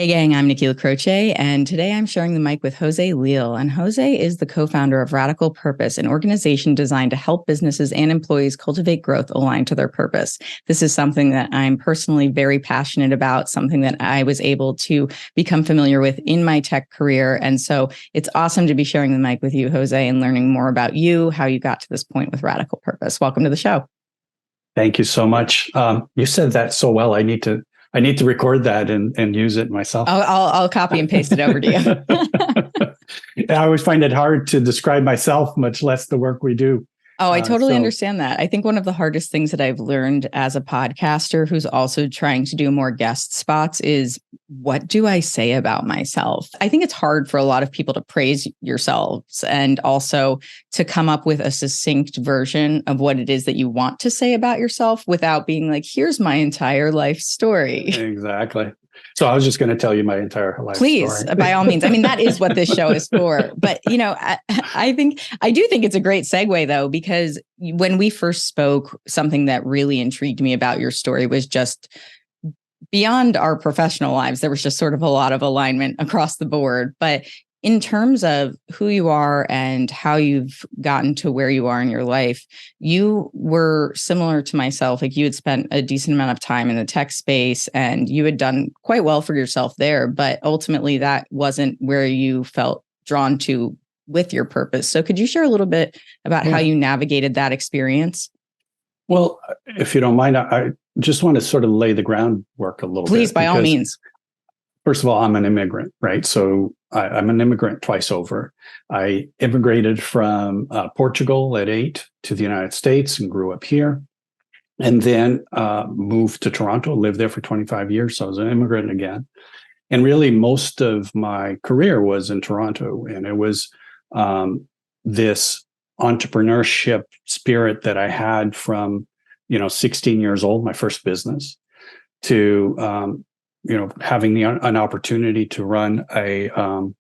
Hey gang, I'm Nikki LaCroce, and today I'm sharing the mic with Jose Leal. And Jose is the co-founder of Radical Purpose, an organization designed to help businesses and employees cultivate growth aligned to their purpose. This is something that I'm personally very passionate about, something that I was able to become familiar with in my tech career. And so it's awesome to be sharing the mic with you, Jose, and learning more about you, how you got to this point with Radical Purpose. Welcome to the show. Thank you so much. You said that so well. I need to record that and use it myself. I'll copy and paste it over to you. I always find it hard to describe myself, much less the work we do. Oh, I totally understand that. I think one of the hardest things that I've learned as a podcaster who's also trying to do more guest spots is, what do I say about myself? I think it's hard for a lot of people to praise yourselves and also to come up with a succinct version of what it is that you want to say about yourself without being like, here's my entire life story. Exactly. So I was just going to tell you my entire life Please, story. By all means. I mean, that is what this show is for. But, you know, I do think it's a great segue, though, because when we first spoke, something that really intrigued me about your story was just beyond our professional lives. There was just sort of a lot of alignment across the board. But in terms of who you are and how you've gotten to where you are in your life, you were similar to myself. Like, you had spent a decent amount of time in the tech space and you had done quite well for yourself there. But ultimately, that wasn't where you felt drawn to with your purpose. So could you share a little bit about how you navigated that experience? Well, if you don't mind, I just want to sort of lay the groundwork a little bit. Please, by all means. First of all, I'm an immigrant, right? So I'm an immigrant twice over. I immigrated from Portugal at 8 to the United States and grew up here, and then moved to Toronto, lived there for 25 years. So I was an immigrant again. And really, most of my career was in Toronto. And it was this entrepreneurship spirit that I had from, 16 years old, my first business, to having an opportunity to run an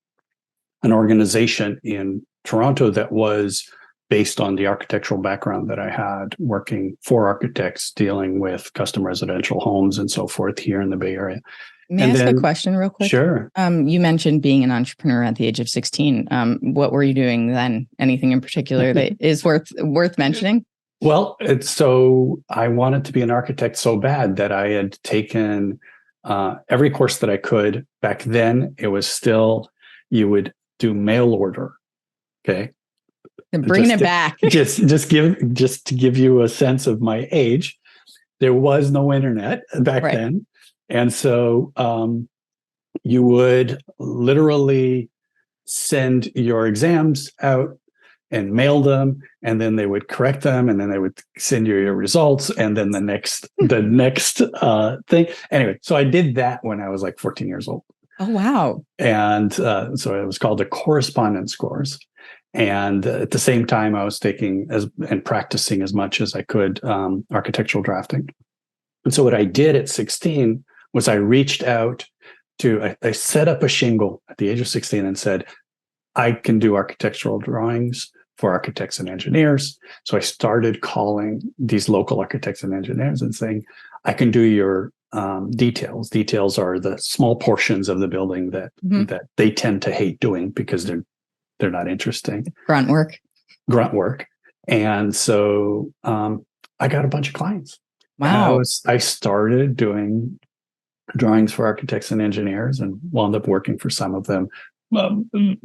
organization in Toronto that was based on the architectural background that I had, working for architects, dealing with custom residential homes and so forth here in the Bay Area. May I ask a question real quick? Sure. You mentioned being an entrepreneur at the age of 16. What were you doing then? Anything in particular that is worth mentioning? Well, so I wanted to be an architect so bad that I had taken every course that I could. Back then, it was still, you would do mail order. Okay. And bringing it back. just to give you a sense of my age, there was no internet back then. And so you would literally send your exams out and mail them, and then they would correct them, and then they would send you your results, and then the next thing. Anyway, so I did that when I was like 14 years old. Oh, wow. And so it was called the correspondence course. And at the same time, I was taking and practicing as much as I could architectural drafting. And so what I did at 16 was I reached out I set up a shingle at the age of 16 and said, I can do architectural drawings for architects and engineers. So I started calling these local architects and engineers and saying, I can do your details. Details are the small portions of the building that they tend to hate doing because they're not interesting. Grunt work. And so I got a bunch of clients. Wow. I started doing drawings for architects and engineers and wound up working for some of them in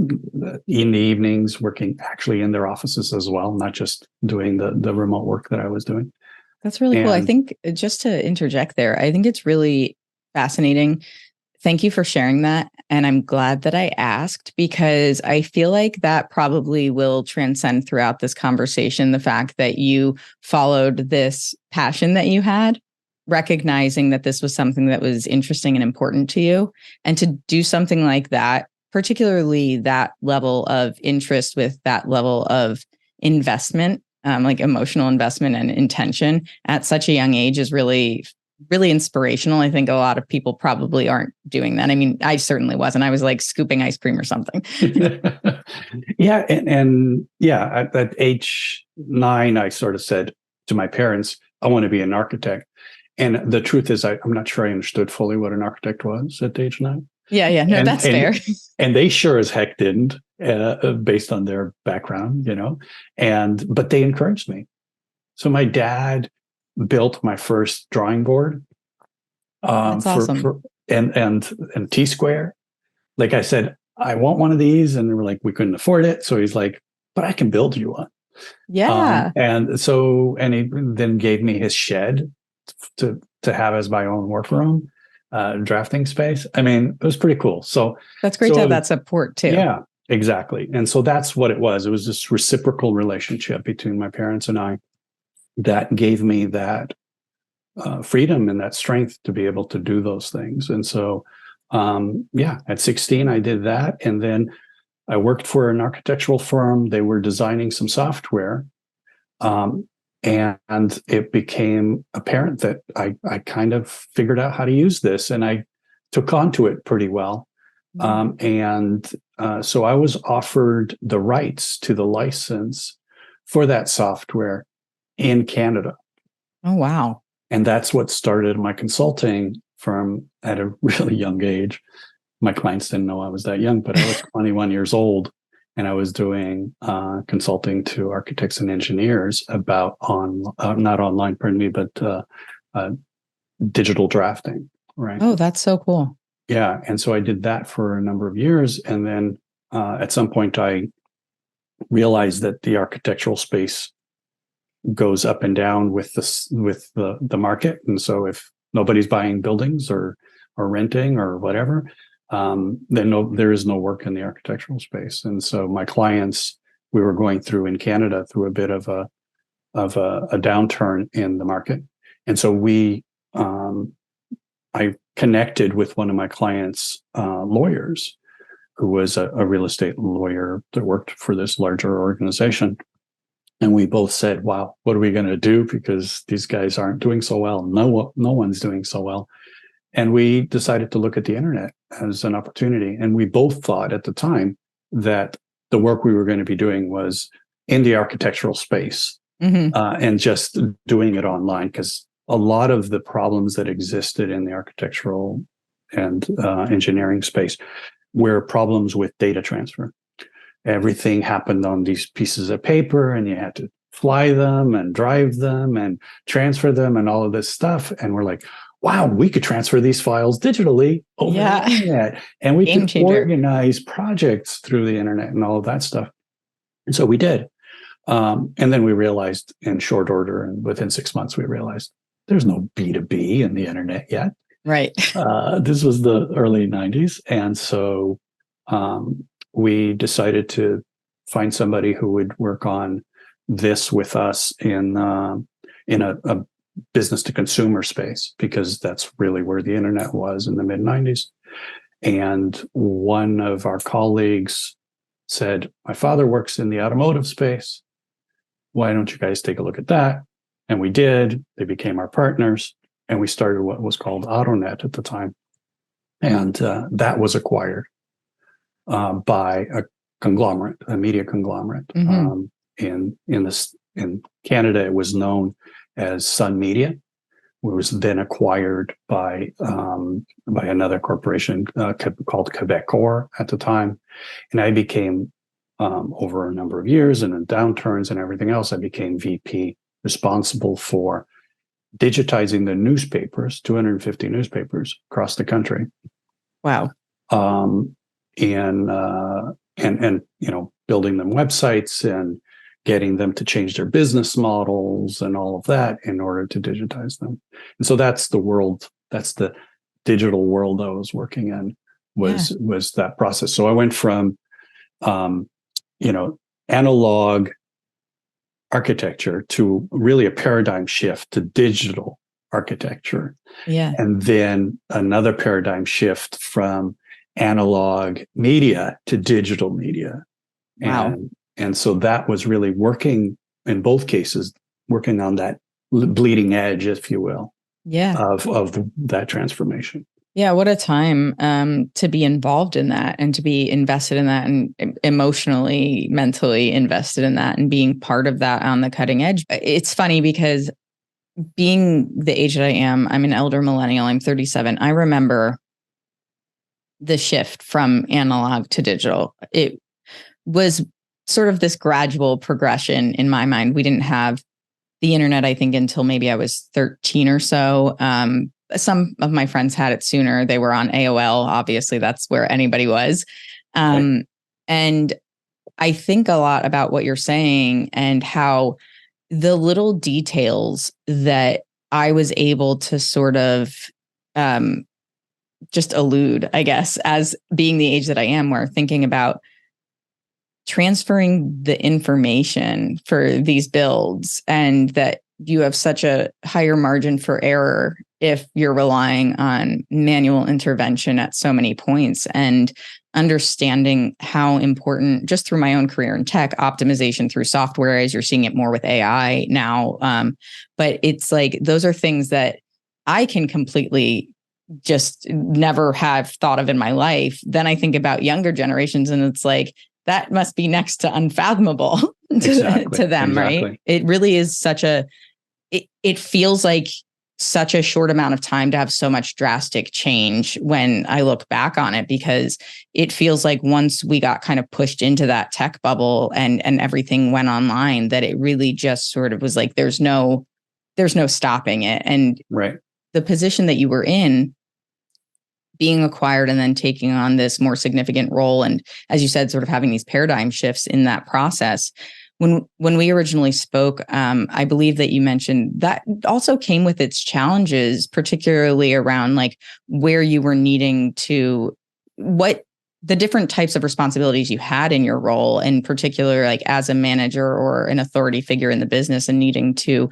the evenings, working actually in their offices as well, not just doing the remote work that I was doing. That's really cool. I think, just to interject there, I think it's really fascinating. Thank you for sharing that. And I'm glad that I asked, because I feel like that probably will transcend throughout this conversation, the fact that you followed this passion that you had, recognizing that this was something that was interesting and important to you, and to do something like that, particularly that level of interest with that level of investment, like emotional investment and intention at such a young age, is really, really inspirational. I think a lot of people probably aren't doing that. I mean, I certainly wasn't. I was like scooping ice cream or something. Yeah. And at age 9, I sort of said to my parents, I want to be an architect. And the truth is, I'm not sure I understood fully what an architect was at age 9. Yeah. No, and that's fair. and they sure as heck didn't, based on their background, but they encouraged me. So my dad built my first drawing board, That's awesome. for and T-square. Like I said, I want one of these, and they were like, we couldn't afford it. So he's like, but I can build you one. Yeah. And he then gave me his shed to have as my own workroom, drafting space. I mean, it was pretty cool. So That's great to have that support too. Yeah, exactly. And so that's what it was. It was this reciprocal relationship between my parents and I that gave me that freedom and that strength to be able to do those things. And so, at 16, I did that. And then I worked for an architectural firm. They were designing some software. And it became apparent that I kind of figured out how to use this, and I took onto it pretty well. So I was offered the rights to the license for that software in Canada. Oh, wow. And that's what started my consulting firm at a really young age. My clients didn't know I was that young, but I was 21 years old, and I was doing consulting to architects and engineers about not online, pardon me, but digital drafting. Right. Oh, that's so cool. Yeah. And so I did that for a number of years. And then at some point, I realized that the architectural space goes up and down with the market. And so if nobody's buying buildings or renting or whatever, then there is no work in the architectural space. And so my clients, we were going through in Canada through a bit of a downturn in the market. And so I connected with one of my clients' lawyers, who was a real estate lawyer that worked for this larger organization. And we both said, wow, what are we going to do? Because these guys aren't doing so well. No one's doing so well. And we decided to look at the internet as an opportunity. And we both thought at the time that the work we were going to be doing was in the architectural space, and just doing it online, because a lot of the problems that existed in the architectural and engineering space were problems with data transfer. Everything happened on these pieces of paper, and you had to fly them and drive them and transfer them and all of this stuff. And we're like, wow, we could transfer these files digitally over the internet, and we could organize projects through the internet and all of that stuff. And so we did. And then we realized in short order, and within 6 months, we realized there's no B2B in the internet yet. Right. This was the early 90s. And so we decided to find somebody who would work on this with us in a business to consumer space, because that's really where the internet was in the mid 90s. And one of our colleagues said, my father works in the automotive space. Why don't you guys take a look at that? And we did. They became our partners, and we started what was called AutoNet at the time. And that was acquired by a conglomerate, a media conglomerate. In Canada, it was known as Sun Media. It was then acquired by another corporation called Quebecor at the time. And I became, over a number of years and in downturns and everything else, I became VP, responsible for digitizing the newspapers, 250 newspapers across the country. Wow. And building them websites and getting them to change their business models and all of that in order to digitize them. And so that's the world, that's the digital world I was working in, was that process. So I went from, analog architecture to really a paradigm shift to digital architecture. Yeah. And then another paradigm shift from analog media to digital media. Wow. And so that was really working in both cases, working on that bleeding edge, if you will, of that transformation. Yeah, what a time to be involved in that and to be invested in that and emotionally, mentally invested in that and being part of that on the cutting edge. It's funny because being the age that I am, I'm an elder millennial, I'm 37. I remember the shift from analog to digital. It was sort of this gradual progression in my mind. We didn't have the internet, I think, until maybe I was 13 or so. Some of my friends had it sooner. They were on AOL. Obviously, that's where anybody was. Right. And I think a lot about what you're saying and how the little details that I was able to sort of just elude, I guess, as being the age that I am, where thinking about transferring the information for these builds, and that you have such a higher margin for error if you're relying on manual intervention at so many points, and understanding how important, just through my own career in tech, optimization through software, as you're seeing it more with AI now. But it's like, those are things that I can completely just never have thought of in my life. Then I think about younger generations, and it's like, that must be next to unfathomable to them, right? It really is such a, it feels like such a short amount of time to have so much drastic change when I look back on it, because it feels like once we got kind of pushed into that tech bubble and everything went online, that it really just sort of was like, there's no stopping it. And right. The position that you were in, being acquired and then taking on this more significant role, and as you said, sort of having these paradigm shifts in that process. When we originally spoke, I believe that you mentioned that also came with its challenges, particularly around like where you were needing to, what the different types of responsibilities you had in your role, in particular, like as a manager or an authority figure in the business, and needing to,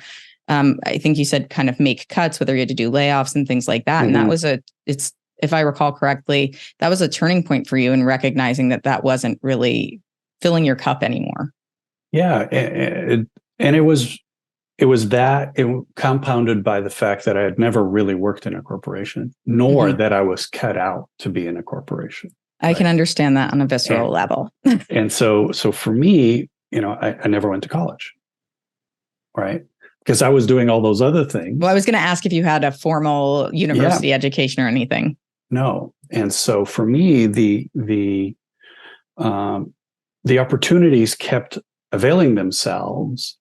I think you said, kind of make cuts, whether you had to do layoffs and things like that. Mm-hmm. And that was if I recall correctly, that was a turning point for you in recognizing that wasn't really filling your cup anymore. Yeah. And it was that, it compounded by the fact that I had never really worked in a corporation, nor that I was cut out to be in a corporation. I can understand that on a visceral level. And so for me, I never went to college, right? Because I was doing all those other things. Well, I was going to ask if you had a formal university education or anything. No. And so for me, the opportunities kept availing themselves,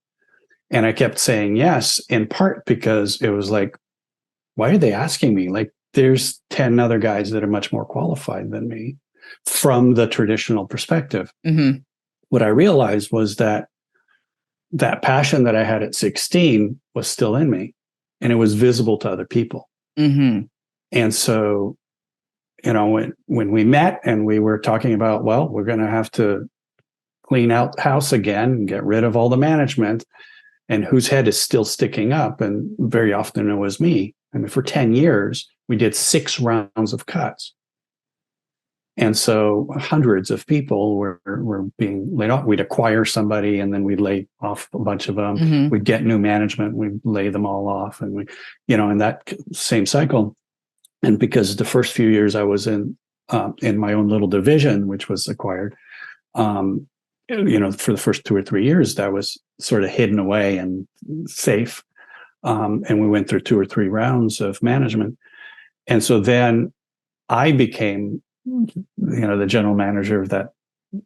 and I kept saying yes, in part because it was like, why are they asking me? Like, there's 10 other guys that are much more qualified than me from the traditional perspective. Mm-hmm. What I realized was that passion that I had at 16 was still in me, and it was visible to other people. Mm-hmm. And so, when we met and we were talking about, well, we're going to have to clean out the house again and get rid of all the management, and whose head is still sticking up. And very often it was me. I mean, for 10 years, we did 6 rounds of cuts. And so hundreds of people were being laid off. We'd acquire somebody and then we'd lay off a bunch of them. Mm-hmm. We'd get new management. We'd lay them all off. And we, in that same cycle. And because the first few years I was in my own little division, which was acquired, for the first 2 or 3 years, that was sort of hidden away and safe. And we went through 2 or 3 rounds of management. And so then I became, the general manager of that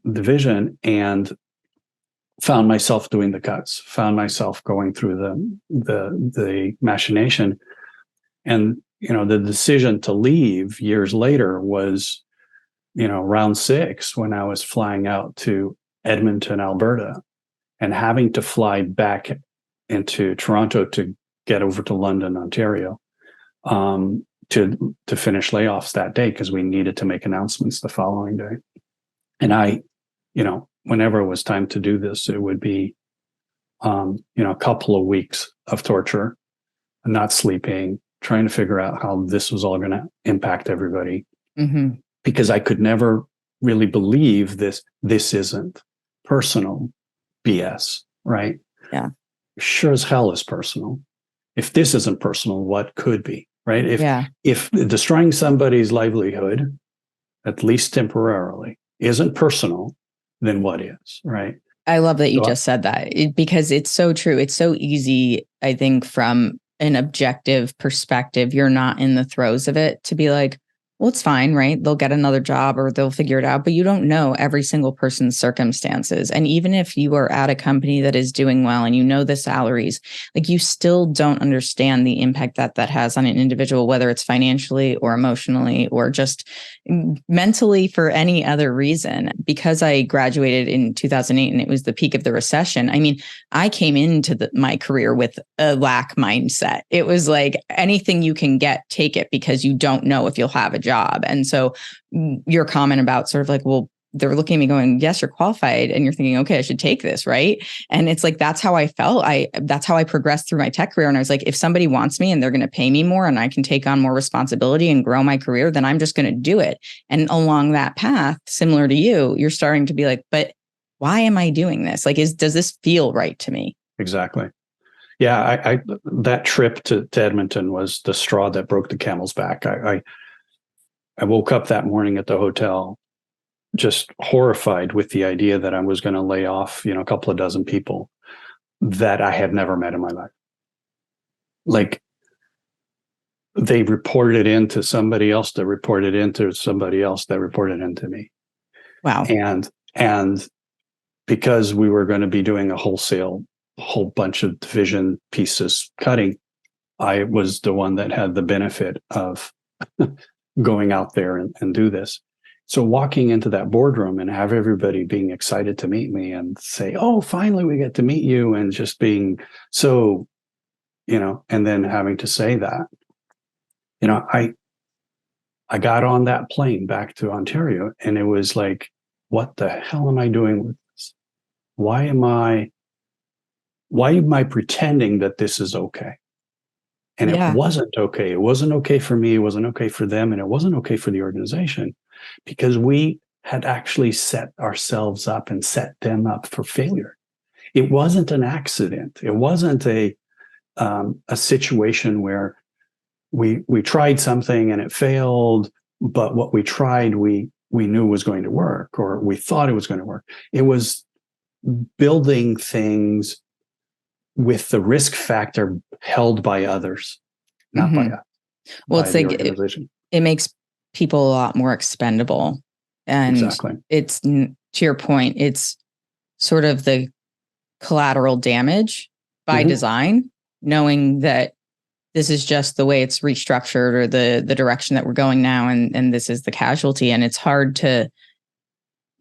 division, and found myself doing the cuts, found myself going through the machination. And, the decision to leave years later was, round 6, when I was flying out to Edmonton, Alberta, and having to fly back into Toronto to get over to London, Ontario, to finish layoffs that day, because we needed to make announcements the following day. And I, whenever it was time to do this, it would be, a couple of weeks of torture, not sleeping, trying to figure out how this was all going to impact everybody. Mm-hmm. Because I could never really believe this isn't personal BS, right? Yeah. Sure as hell is personal. If this isn't personal, what could be, right? If destroying somebody's livelihood, at least temporarily, isn't personal, then what is, right? I love that you just said that, because it's so true. It's so easy, I think, from an objective perspective, you're not in the throes of it, to be like, well, it's fine, right? They'll get another job or they'll figure it out, but you don't know every single person's circumstances. And even if you are at a company that is doing well and you know the salaries, like you still don't understand the impact that that has on an individual, whether it's financially or emotionally or just mentally for any other reason. Because I graduated in 2008 and it was the peak of the recession. I mean, I came into my career with a lack mindset. It was like anything you can get, take it, because you don't know if you'll have a job. And so your comment about sort of like, well, they're looking at me going, yes, you're qualified. And you're thinking, okay, I should take this. Right. And it's like, that's how I felt. That's how I progressed through my tech career. And I was like, if somebody wants me and they're going to pay me more and I can take on more responsibility and grow my career, then I'm just going to do it. And along that path, similar to you, you're starting to be like, but why am I doing this? Like, does this feel right to me? Exactly. Yeah. I that trip to Edmonton was the straw that broke the camel's back. I woke up that morning at the hotel just horrified with the idea that I was going to lay off, a couple of dozen people that I had never met in my life. Like they reported into somebody else that reported into somebody else that reported into me. Wow. And because we were going to be doing a whole bunch of division pieces cutting, I was the one that had the benefit of going out there and do this. So walking into that boardroom and have everybody being excited to meet me and say, oh, finally we get to meet you, and just being so, and then having to say that, I got on that plane back to Ontario and it was like, what the hell am I doing with this? Why am I pretending that this is okay? And it wasn't okay. It wasn't okay for me. It wasn't okay for them. And it wasn't okay for the organization, because we had actually set ourselves up and set them up for failure. It wasn't an accident. It wasn't a situation where we tried something and it failed, but what we tried, we knew was going to work, or we thought it was going to work. It was building things with the risk factor held by others, not by us. Well, it's like it makes people a lot more expendable. And exactly. It's, to your point, it's sort of the collateral damage by design, knowing that this is just the way it's restructured or the direction that we're going now. And this is the casualty. And it's hard to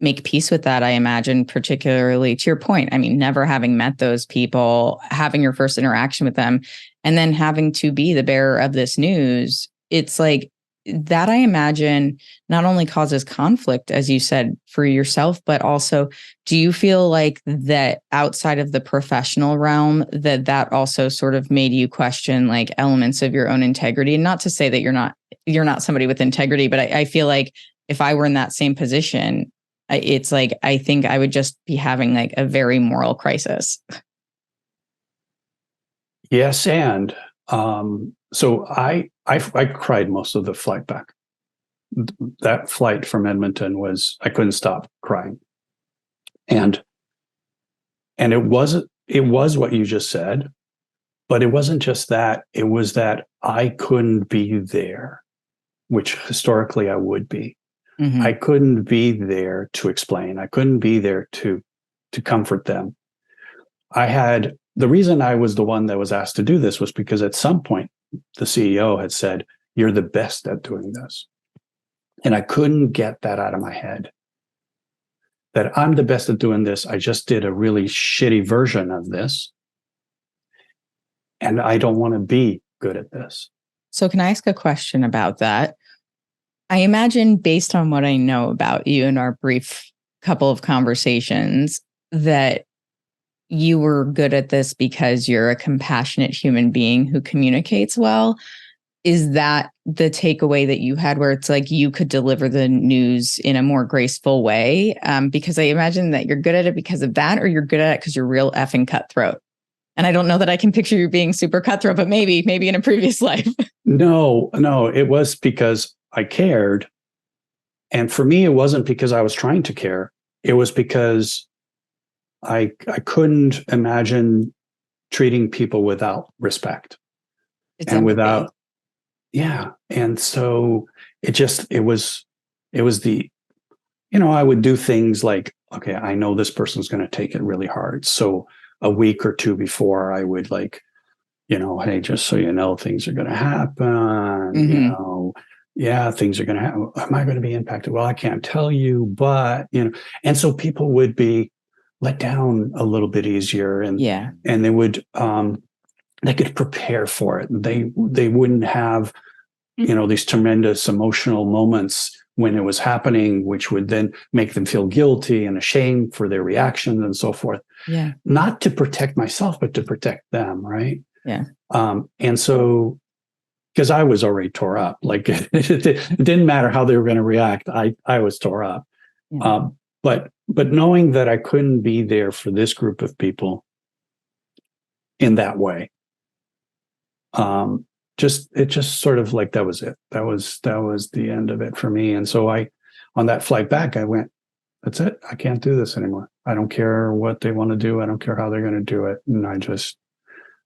make peace with that, I imagine, particularly to your point. I mean, never having met those people, having your first interaction with them, and then having to be the bearer of this news. It's like that, I imagine, not only causes conflict, as you said, for yourself, but also, do you feel like that outside of the professional realm, that also sort of made you question like elements of your own integrity? And not to say that you're not somebody with integrity, but I feel like if I were in that same position, it's like, I think I would just be having like a very moral crisis. Yes. And so I cried most of the flight back. That flight from Edmonton I couldn't stop crying. And it was what you just said, but it wasn't just that. It was that I couldn't be there, which historically I would be. I couldn't be there to explain. I couldn't be there to comfort them. The reason I was the one that was asked to do this was because at some point the CEO had said, "You're the best at doing this." And I couldn't get that out of my head, that I'm the best at doing this. I just did a really shitty version of this, and I don't want to be good at this. So can I ask a question about that? I imagine, based on what I know about you in our brief couple of conversations, that you were good at this because you're a compassionate human being who communicates well. Is that the takeaway that you had, where it's like you could deliver the news in a more graceful way? Because I imagine that you're good at it because of that, or you're good at it because you're real effing cutthroat. And I don't know that I can picture you being super cutthroat, but maybe in a previous life. No, it was because I cared. And for me, it wasn't because I was trying to care. It was because I couldn't imagine treating people without respect. It's and empathy. And so it was the, I would do things like, okay, I know this person's going to take it really hard. So a week or two before, I would like, hey, just so you know, things are going to happen, yeah, things are going to happen. Am I going to be impacted? Well, I can't tell you, but, and so people would be let down a little bit easier, and they would, they could prepare for it. They wouldn't have, these tremendous emotional moments when it was happening, which would then make them feel guilty and ashamed for their reactions and so forth. Yeah. Not to protect myself, but to protect them. Right. Yeah. And so, because I was already tore up, like it didn't matter how they were going to react. I was tore up. Yeah. But knowing that I couldn't be there for this group of people in that way, it just sort of like, that was it. That was the end of it for me. And so on that flight back, I went, that's it. I can't do this anymore. I don't care what they want to do. I don't care how they're going to do it. And I just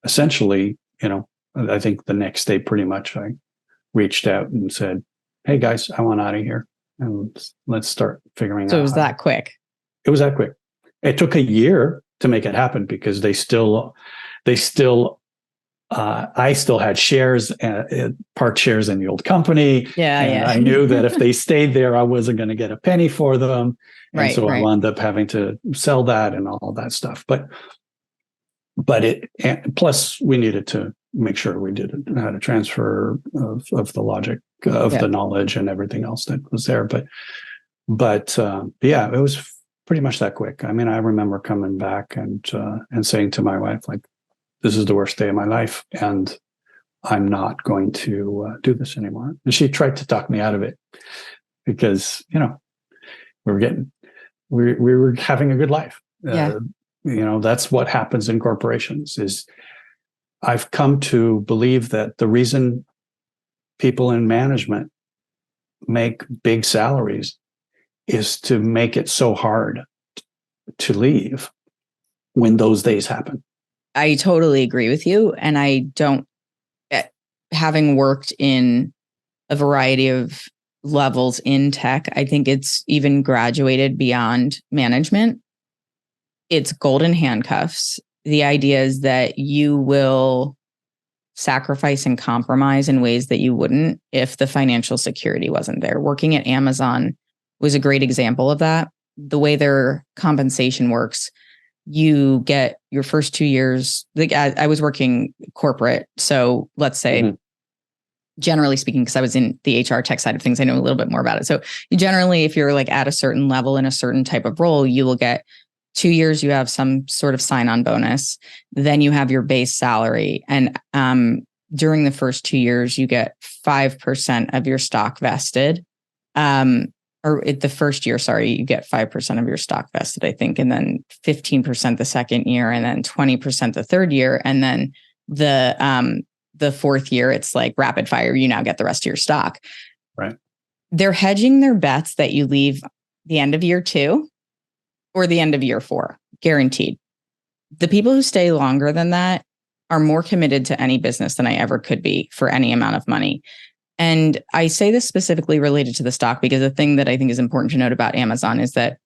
essentially, I think the next day, pretty much, I reached out and said, hey guys, I want out of here, and let's start figuring out. So it was that quick. It was that quick. It took a year to make it happen, because I still had shares, part shares in the old company. Yeah. I knew that if they stayed there, I wasn't going to get a penny for them. And so I wound up having to sell that and all that stuff. But plus we needed to make sure we had a transfer of the logic of the knowledge and everything else that was there. But yeah, it was pretty much that quick. I mean, I remember coming back and saying to my wife, like, this is the worst day of my life, and I'm not going to do this anymore. And she tried to talk me out of it, because, we were having a good life. That's what happens in corporations. Is I've come to believe that the reason people in management make big salaries is to make it so hard to leave when those days happen. I totally agree with you. And I don't, having worked in a variety of levels in tech, I think it's even graduated beyond management. It's golden handcuffs. The idea is that you will sacrifice and compromise in ways that you wouldn't if the financial security wasn't there. Working at Amazon was a great example of that. The way their compensation works, you get your first 2 years. Like I was working corporate. So let's say, generally speaking, because I was in the HR tech side of things, I know a little bit more about it. So generally, if you're like at a certain level in a certain type of role, you will get 2 years, you have some sort of sign-on bonus. Then you have your base salary. And during the first 2 years, you get 5% of your stock vested. The first year, you get 5% of your stock vested, I think, and then 15% the second year, and then 20% the third year. And then the fourth year, it's like rapid fire. You now get the rest of your stock. Right. They're hedging their bets that you leave the end of year 2 or the end of year 4, guaranteed. The people who stay longer than that are more committed to any business than I ever could be for any amount of money. And I say this specifically related to the stock, because the thing that I think is important to note about Amazon is that,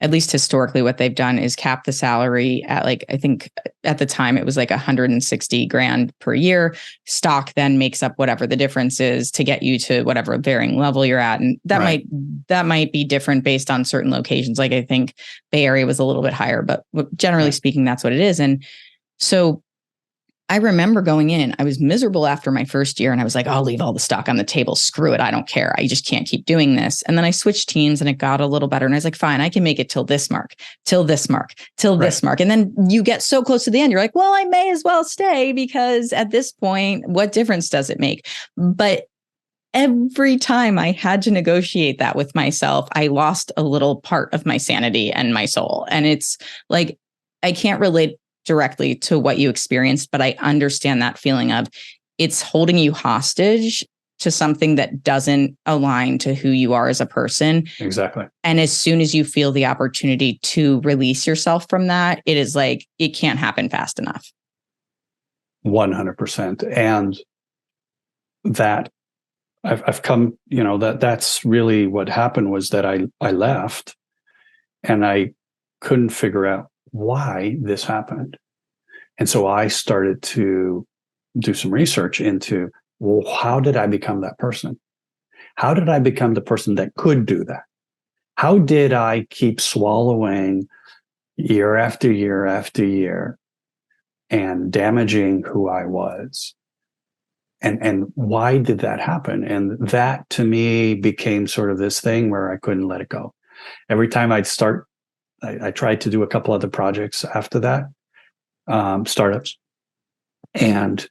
at least historically, what they've done is cap the salary at, like, I think at the time it was like $160,000 per year. Stock then makes up whatever the difference is to get you to whatever varying level you're at. And that might be different based on certain locations. Like I think Bay Area was a little bit higher, but generally speaking, that's what it is. And so I remember going in, I was miserable after my first year, and I was like, I'll leave all the stock on the table. Screw it. I don't care. I just can't keep doing this. And then I switched teams and it got a little better. And I was like, fine, I can make it till this mark, till this mark, till this mark. And then you get so close to the end, you're like, well, I may as well stay, because at this point, what difference does it make? But every time I had to negotiate that with myself, I lost a little part of my sanity and my soul. And it's like, I can't relate directly to what you experienced, but I understand that feeling of it's holding you hostage to something that doesn't align to who you are as a person. Exactly. And as soon as you feel the opportunity to release yourself from that, it is like, it can't happen fast enough. 100%. And that I've come, that's really what happened, was that I left and I couldn't figure out why this happened. And so I started to do some research into, well, how did I become that person? How did I become the person that could do that? How did I keep swallowing year after year after year and damaging who I was? And why did that happen? And that to me became sort of this thing where I couldn't let it go. Every time I'd start, I tried to do a couple other projects after that, startups, and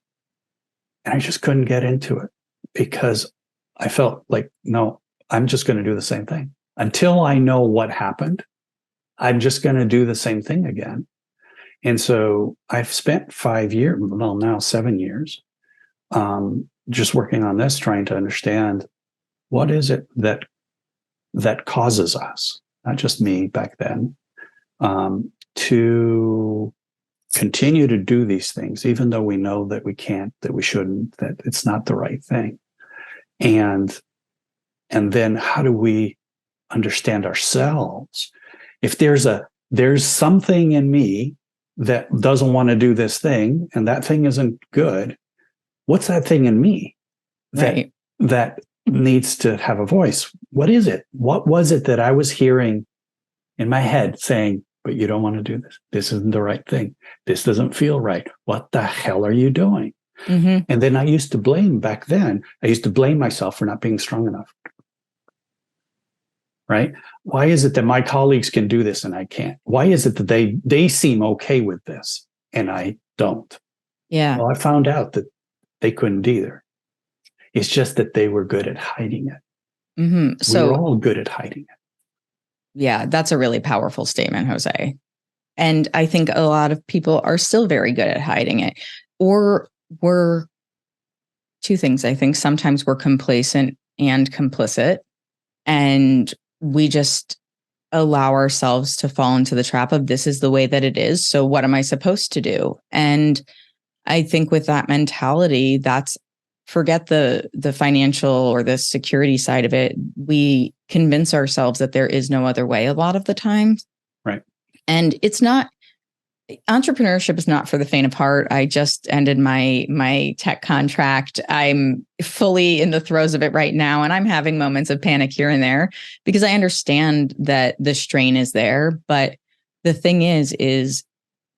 I just couldn't get into it because I felt like, no, I'm just going to do the same thing until I know what happened. I'm just going to do the same thing again. And so I've spent 5 years, well, now 7 years, just working on this, trying to understand what is it that causes us, not just me back then, to continue to do these things, even though we know that we can't, that we shouldn't, that it's not the right thing. And then how do we understand ourselves? If there's something in me that doesn't want to do this thing, and that thing isn't good, what's that thing in me that needs to have a voice? What is it? What was it that I was hearing in my head saying, but you don't want to do this. This isn't the right thing. This doesn't feel right. What the hell are you doing? Mm-hmm. And then I used to blame myself for not being strong enough. Right? Why is it that my colleagues can do this and I can't? Why is it that they seem okay with this and I don't? Yeah. Well, I found out that they couldn't either. It's just that they were good at hiding it. Mm-hmm. So we're all good at hiding it. Yeah, that's a really powerful statement, Jose. And I think a lot of people are still very good at hiding it. Or we're two things. I think sometimes we're complacent and complicit, and we just allow ourselves to fall into the trap of this is the way that it is. So what am I supposed to do? And I think with that mentality, that's forget the financial or the security side of it. We convince ourselves that there is no other way a lot of the time. Right. And it's not, entrepreneurship is not for the faint of heart. I just ended my tech contract. I'm fully in the throes of it right now. And I'm having moments of panic here and there because I understand that the strain is there. But the thing is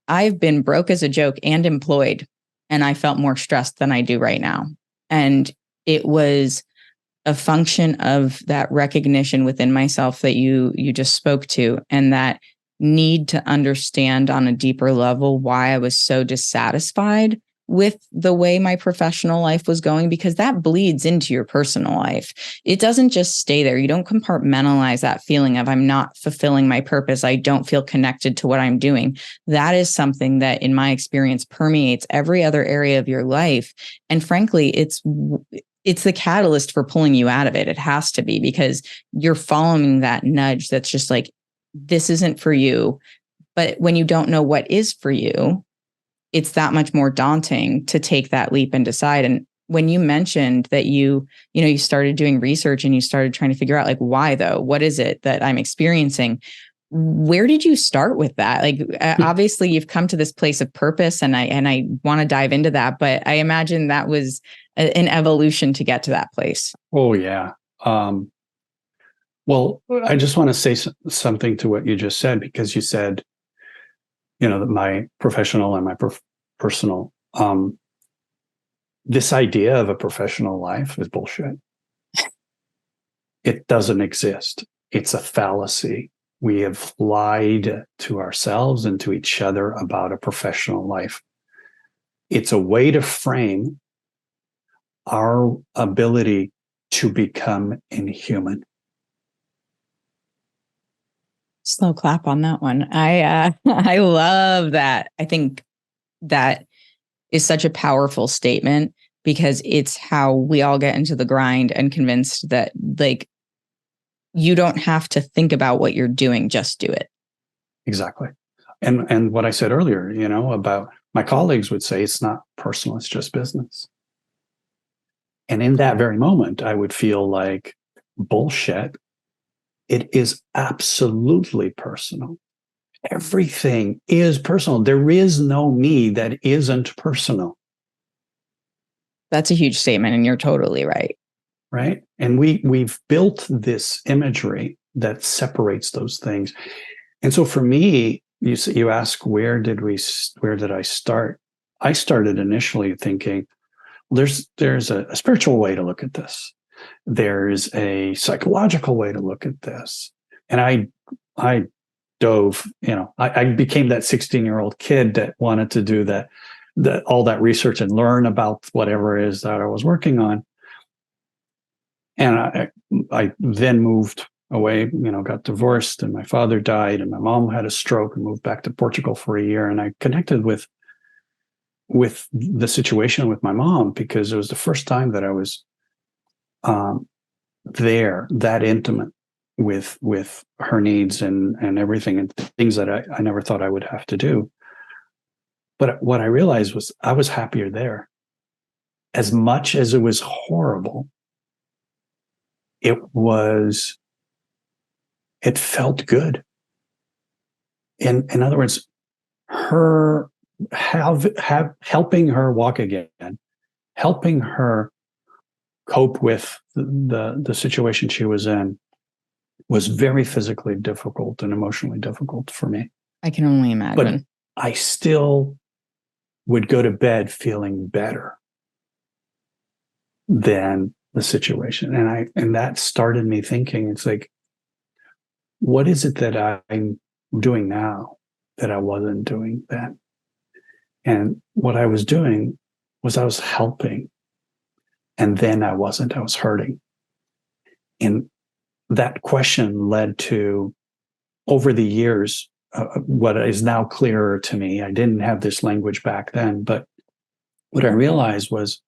I've been broke as a joke and employed, and I felt more stressed than I do right now. And it was a function of that recognition within myself that you just spoke to, and that need to understand on a deeper level why I was so dissatisfied with the way my professional life was going, because that bleeds into your personal life. It doesn't just stay there. You don't compartmentalize that feeling of I'm not fulfilling my purpose. I don't feel connected to what I'm doing. That is something that, in my experience, permeates every other area of your life. And frankly, it's the catalyst for pulling you out of it. It has to be, because you're following that nudge that's just like, this isn't for you. But when you don't know what is for you, it's that much more daunting to take that leap and decide. And when you mentioned that you started doing research and you started trying to figure out, like, why though? What is it that I'm experiencing? Where did you start with that? Like, obviously you've come to this place of purpose, and I want to dive into that, but I imagine that was an evolution to get to that place. Oh yeah. Well, I just want to say something to what you just said, because you said, that my professional and my personal, this idea of a professional life is bullshit. It doesn't exist. It's a fallacy. We have lied to ourselves and to each other about a professional life. It's a way to frame our ability to become inhuman. Slow clap on that one. I love that. I think that is such a powerful statement, because it's how we all get into the grind and convinced that, like, you don't have to think about what you're doing, just do it. Exactly. And what I said earlier, about my colleagues would say it's not personal, it's just business. And in that very moment, I would feel like bullshit. It is absolutely personal. Everything is personal. There is no me that isn't personal. That's a huge statement, and you're totally right. Right. And we've built this imagery that separates those things. And so for me, you ask, where did I start? I started initially thinking, there's a spiritual way to look at this. There's a psychological way to look at this. And I dove, I became that 16-year-old kid that wanted to do all that research and learn about whatever it is that I was working on. And I then moved away, got divorced, and my father died, and my mom had a stroke and moved back to Portugal for a year. And I connected with the situation with my mom, because it was the first time that I was there, that intimate with her needs and everything, and things that I never thought I would have to do. But what I realized was I was happier there. As much as it was horrible, it felt good. In other words, helping her walk again, helping her cope with the situation she was in, was very physically difficult and emotionally difficult for me. I can only imagine. But I still would go to bed feeling better than the situation. And that started me thinking, it's like, what is it that I'm doing now that I wasn't doing then? And what I was doing was I was helping. And then I was hurting. And that question led to, over the years, what is now clearer to me. I didn't have this language back then, but what I realized was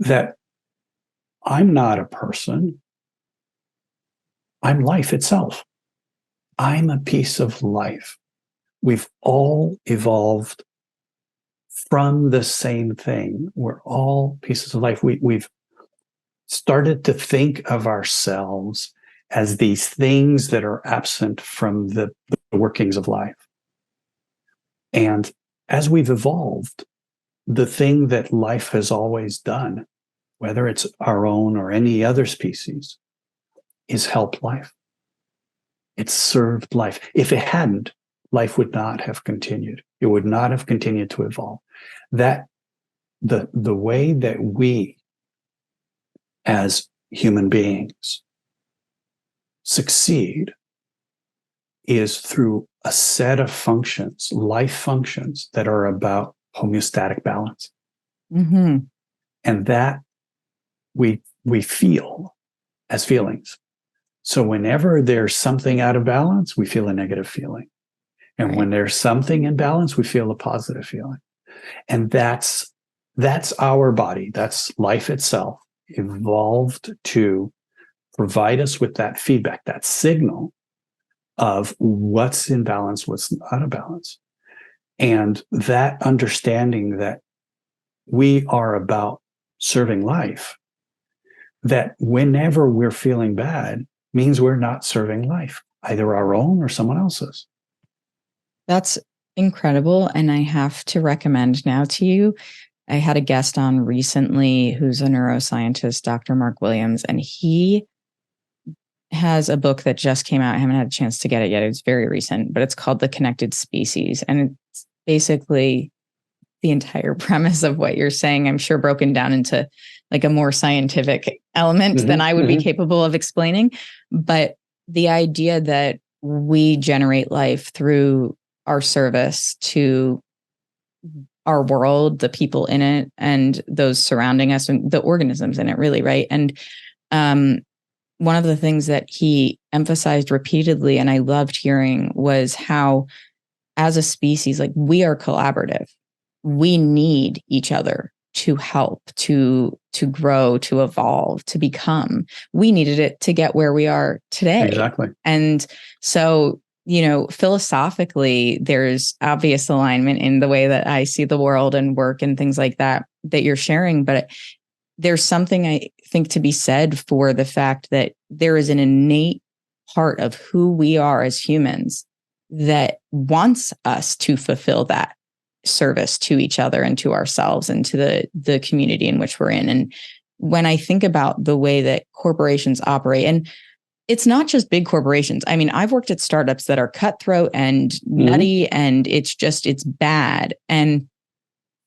that I'm not a person. I'm life itself. I'm a piece of life. We've all evolved from the same thing. We're all pieces of life. We've started to think of ourselves as these things that are absent from the workings of life. And as we've evolved, the thing that life has always done, whether it's our own or any other species, is help life. It's served life. If it hadn't, life would not have continued. It would not have continued to evolve. That the way that we as human beings succeed is through a set of functions, life functions, that are about homeostatic balance. Mm-hmm. And that we feel as feelings. So whenever there's something out of balance, we feel a negative feeling. And right. When there's something in balance, we feel a positive feeling. And that's our body. That's life itself, evolved to provide us with that feedback, that signal of what's in balance, what's out of balance. And that understanding that we are about serving life, that whenever we're feeling bad, means we're not serving life, either our own or someone else's. That's incredible. And I have to recommend now to you, I had a guest on recently who's a neuroscientist, Dr. Mark Williams, and he has a book that just came out. I haven't had a chance to get it yet. It's very recent, but it's called The Connected Species. And it's basically the entire premise of what you're saying, I'm sure broken down into like a more scientific element than I would be capable of explaining. But the idea that we generate life through our service to our world, the people in it, and those surrounding us, and the organisms in it, really, right? And one of the things that he emphasized repeatedly, and I loved hearing, was how, as a species, like, we are collaborative. We need each other to help, to grow, to evolve, to become. We needed it to get where we are today. Exactly. And so, philosophically, there's obvious alignment in the way that I see the world and work and things like that you're sharing. But there's something I think to be said for the fact that there is an innate part of who we are as humans that wants us to fulfill that service to each other and to ourselves and to the community in which we're in. And when I think about the way that corporations operate, and it's not just big corporations. I mean, I've worked at startups that are cutthroat and nutty, and it's bad. And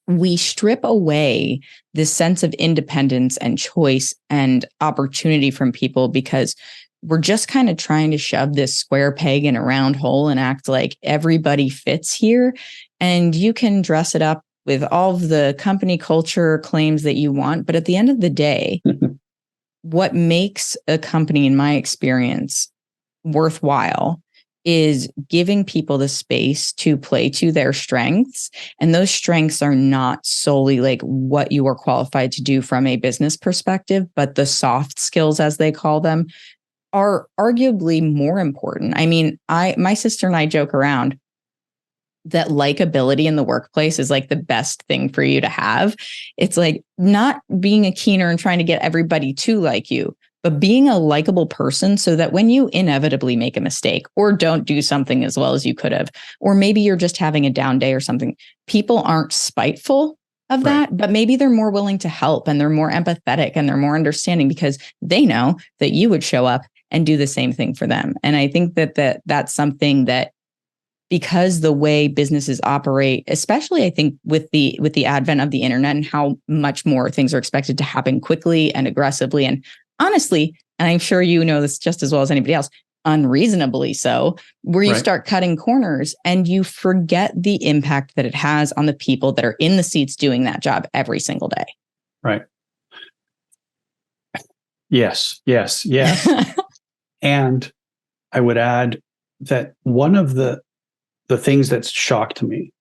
we strip away this sense of independence and choice and opportunity from people because we're just kind of trying to shove this square peg in a round hole and act like everybody fits here. And you can dress it up with all of the company culture claims that you want. But at the end of the day, what makes a company, in my experience, worthwhile is giving people the space to play to their strengths. And those strengths are not solely like what you are qualified to do from a business perspective, but the soft skills, as they call them, are arguably more important. I mean, my sister and I joke around that likability in the workplace is like the best thing for you to have. It's like not being a keener and trying to get everybody to like you, but being a likable person so that when you inevitably make a mistake or don't do something as well as you could have, or maybe you're just having a down day or something, people aren't spiteful of that, but maybe they're more willing to help and they're more empathetic and they're more understanding because they know that you would show up and do the same thing for them. And I think that's something that, because the way businesses operate, especially I think with the advent of the internet and how much more things are expected to happen quickly and aggressively and honestly, and I'm sure you know this just as well as anybody else, unreasonably so, where you start cutting corners and you forget the impact that it has on the people that are in the seats doing that job every single day. Right. Yes. And I would add that one of the things that's shocked me,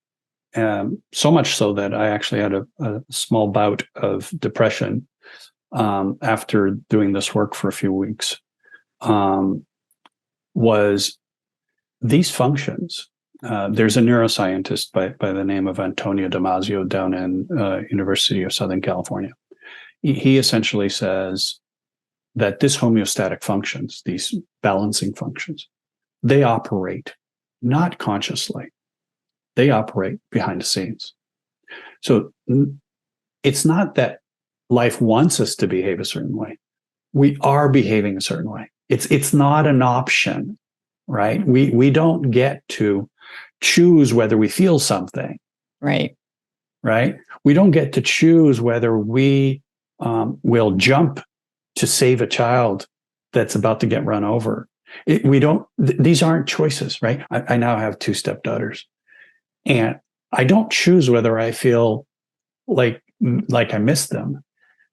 so much so that I actually had a small bout of depression after doing this work for a few weeks, was these functions. There's a neuroscientist by the name of Antonio Damasio down in University of Southern California. He essentially says that this homeostatic functions, these balancing functions, they operate not consciously. They operate behind the scenes. So it's not that life wants us to behave a certain way. We are behaving a certain way. It's not an option, right? We don't get to choose whether we feel something. Right. We don't get to choose whether we will jump to save a child that's about to get run over. These aren't choices, right? I now have 2 stepdaughters, and I don't choose whether I feel like I miss them,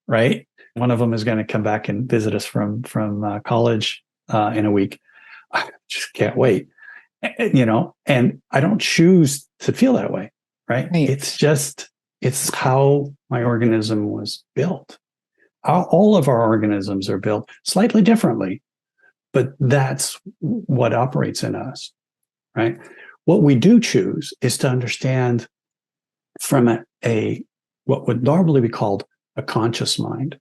right? One of them is going to come back and visit us from college in a week. I just can't wait, and I don't choose to feel that way, right? It's how my organism was built. All of our organisms are built slightly differently, but that's what operates in us, right? What we do choose is to understand from a what would normally be called a conscious mind.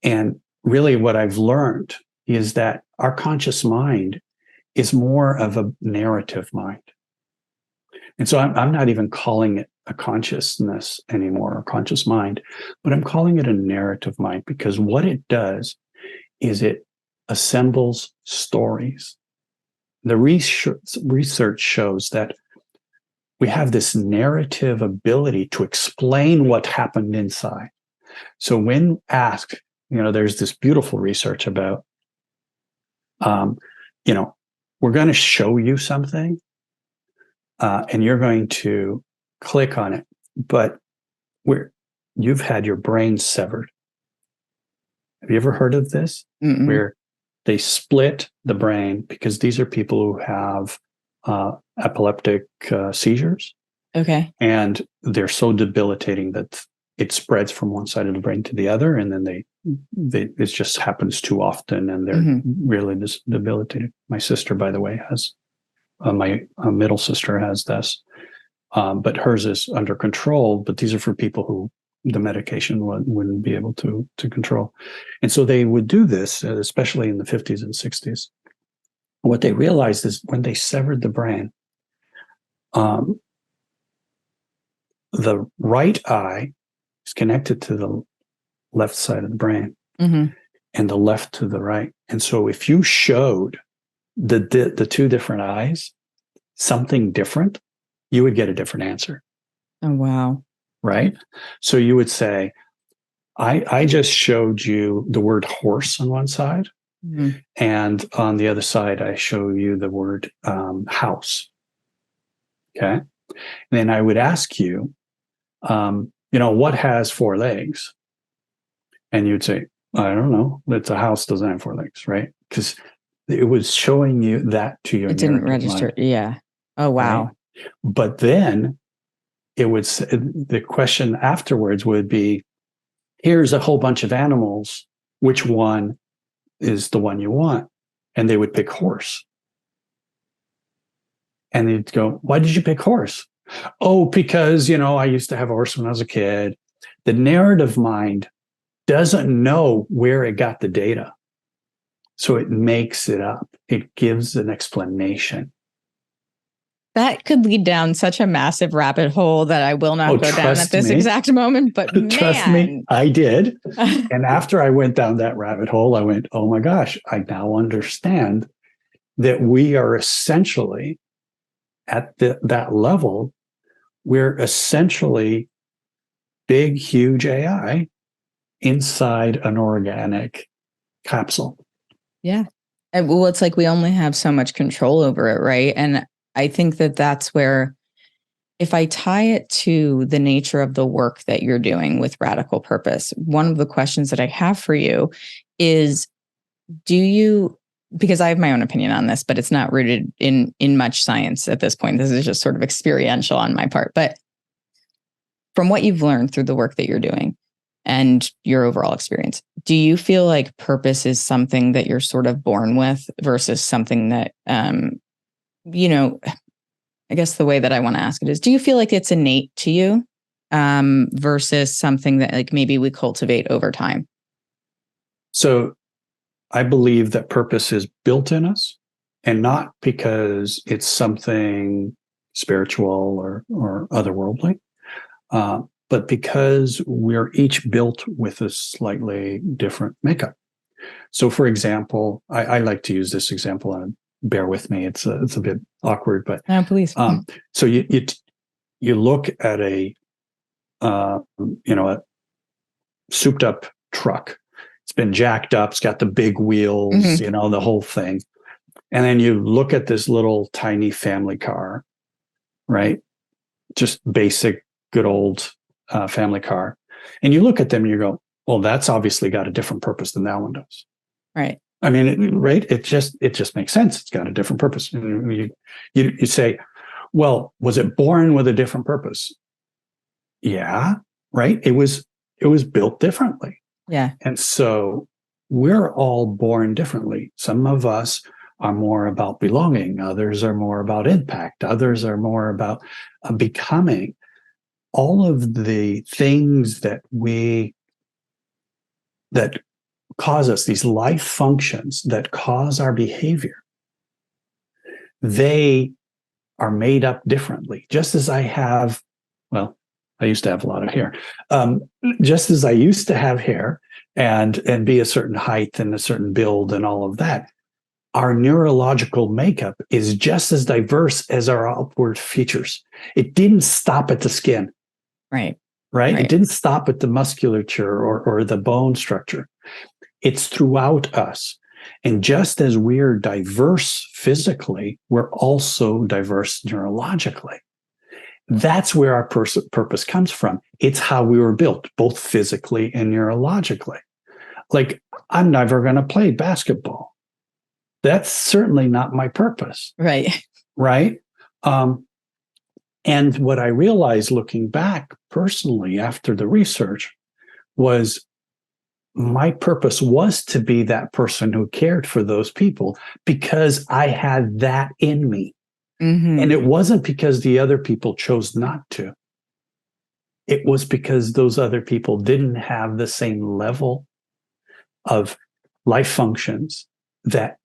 And really what I've learned is that our conscious mind is more of a narrative mind. And so I'm not even calling it a consciousness anymore, or conscious mind, but I'm calling it a narrative mind because what it does is it assembles stories. The research shows that we have this narrative ability to explain what happened inside. So when asked, there's this beautiful research about, we're going to show you something and you're going to click on it, but you've had your brain severed. Have you ever heard of this? Mm-mm. Where they split the brain because these are people who have epileptic seizures. Okay. And they're so debilitating that it spreads from one side of the brain to the other. And then it just happens too often and they're really debilitated. My sister, by the way, has, my middle sister has this, but hers is under control. But these are for people who the medication wouldn't be able to control. And so they would do this, especially in the 50s and 60s. What they realized is when they severed the brain, the right eye is connected to the left side of the brain, and the left to the right. And so if you showed the two different eyes something different, you would get a different answer. Oh, wow. Right? So you would say, I just showed you the word horse on one side, and on the other side, I show you the word house. Okay. And then I would ask you, what has four legs? And you'd say, I don't know. It's a house doesn't have four legs, right? Because it was showing you that to your. It didn't register. Mind. Yeah. Oh, wow. Right? But then the question afterwards would be, here's a whole bunch of animals. Which one is the one you want? And they would pick horse. And they'd go, why did you pick horse? Oh, because, I used to have a horse when I was a kid. The narrative mind doesn't know where it got the data. So it makes it up. It gives an explanation. That could lead down such a massive rabbit hole that I will not go down at this exact moment. But trust me, I did. And after I went down that rabbit hole, I went, oh my gosh, I now understand that we are essentially at that level. We're essentially big, huge AI inside an organic capsule. Yeah. Well, it's like we only have so much control over it, right? And I think that that's where, if I tie it to the nature of the work that you're doing with Radical Purpose, one of the questions that I have for you is, because I have my own opinion on this, but it's not rooted in much science at this point. This is just sort of experiential on my part. But from what you've learned through the work that you're doing and your overall experience, do you feel like purpose is something that you're sort of born with versus something that, I guess the way that I want to ask it is, do you feel like it's innate to you versus something that like maybe we cultivate over time? So I believe that purpose is built in us, and not because it's something spiritual or otherworldly, but because we're each built with a slightly different makeup. So, for example, I like to use this example, and bear with me; it's a bit awkward, but please. So you look at a souped up truck. It's been jacked up. It's got the big wheels, the whole thing. And then you look at this little tiny family car, right? Just basic, good old family car. And you look at them and you go, well, that's obviously got a different purpose than that one does. Right. I mean, right? It just makes sense. It's got a different purpose. You say, well, was it born with a different purpose? Yeah, right. It was built differently. Yeah. And so we're all born differently. Some of us are more about belonging. Others are more about impact. Others are more about becoming. All of the things that cause us, these life functions that cause our behavior, they are made up differently. Just as I used to have a lot of hair. Just as I used to have hair and be a certain height and a certain build and all of that, our neurological makeup is just as diverse as our outward features. It didn't stop at the skin. Right. It didn't stop at the musculature or the bone structure. It's throughout us. And just as we're diverse physically, we're also diverse neurologically. That's where our purpose comes from. It's how we were built, both physically and neurologically. Like, I'm never going to play basketball. That's certainly not my purpose. Right. Right. And what I realized looking back personally after the research was my purpose was to be that person who cared for those people because I had that in me. And it wasn't because the other people chose not to. it was because those other people didn't have the same level of life functions that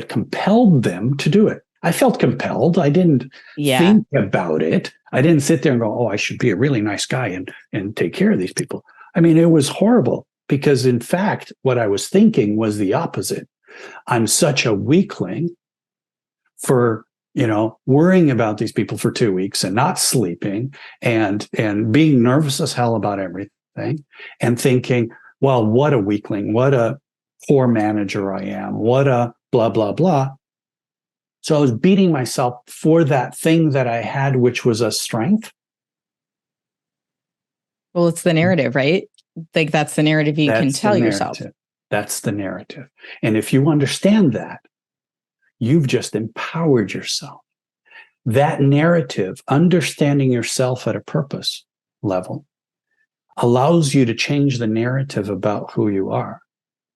compelled them to do it. I felt compelled. I didn't think about it. I didn't sit there and go, oh, I should be a really nice guy and take care of these people. I mean, it was horrible because, in fact, what I was thinking was the opposite. I'm such a weakling for, worrying about these people for 2 weeks and not sleeping and being nervous as hell about everything and thinking, well, what a weakling, what a poor manager I am, what a blah, blah, blah. So I was beating myself for that thing that I had, which was a strength. Well, it's the narrative, right? Like that's the narrative you can tell yourself. That's the narrative. And if you understand that, you've just empowered yourself. That narrative, understanding yourself at a purpose level, allows you to change the narrative about who you are.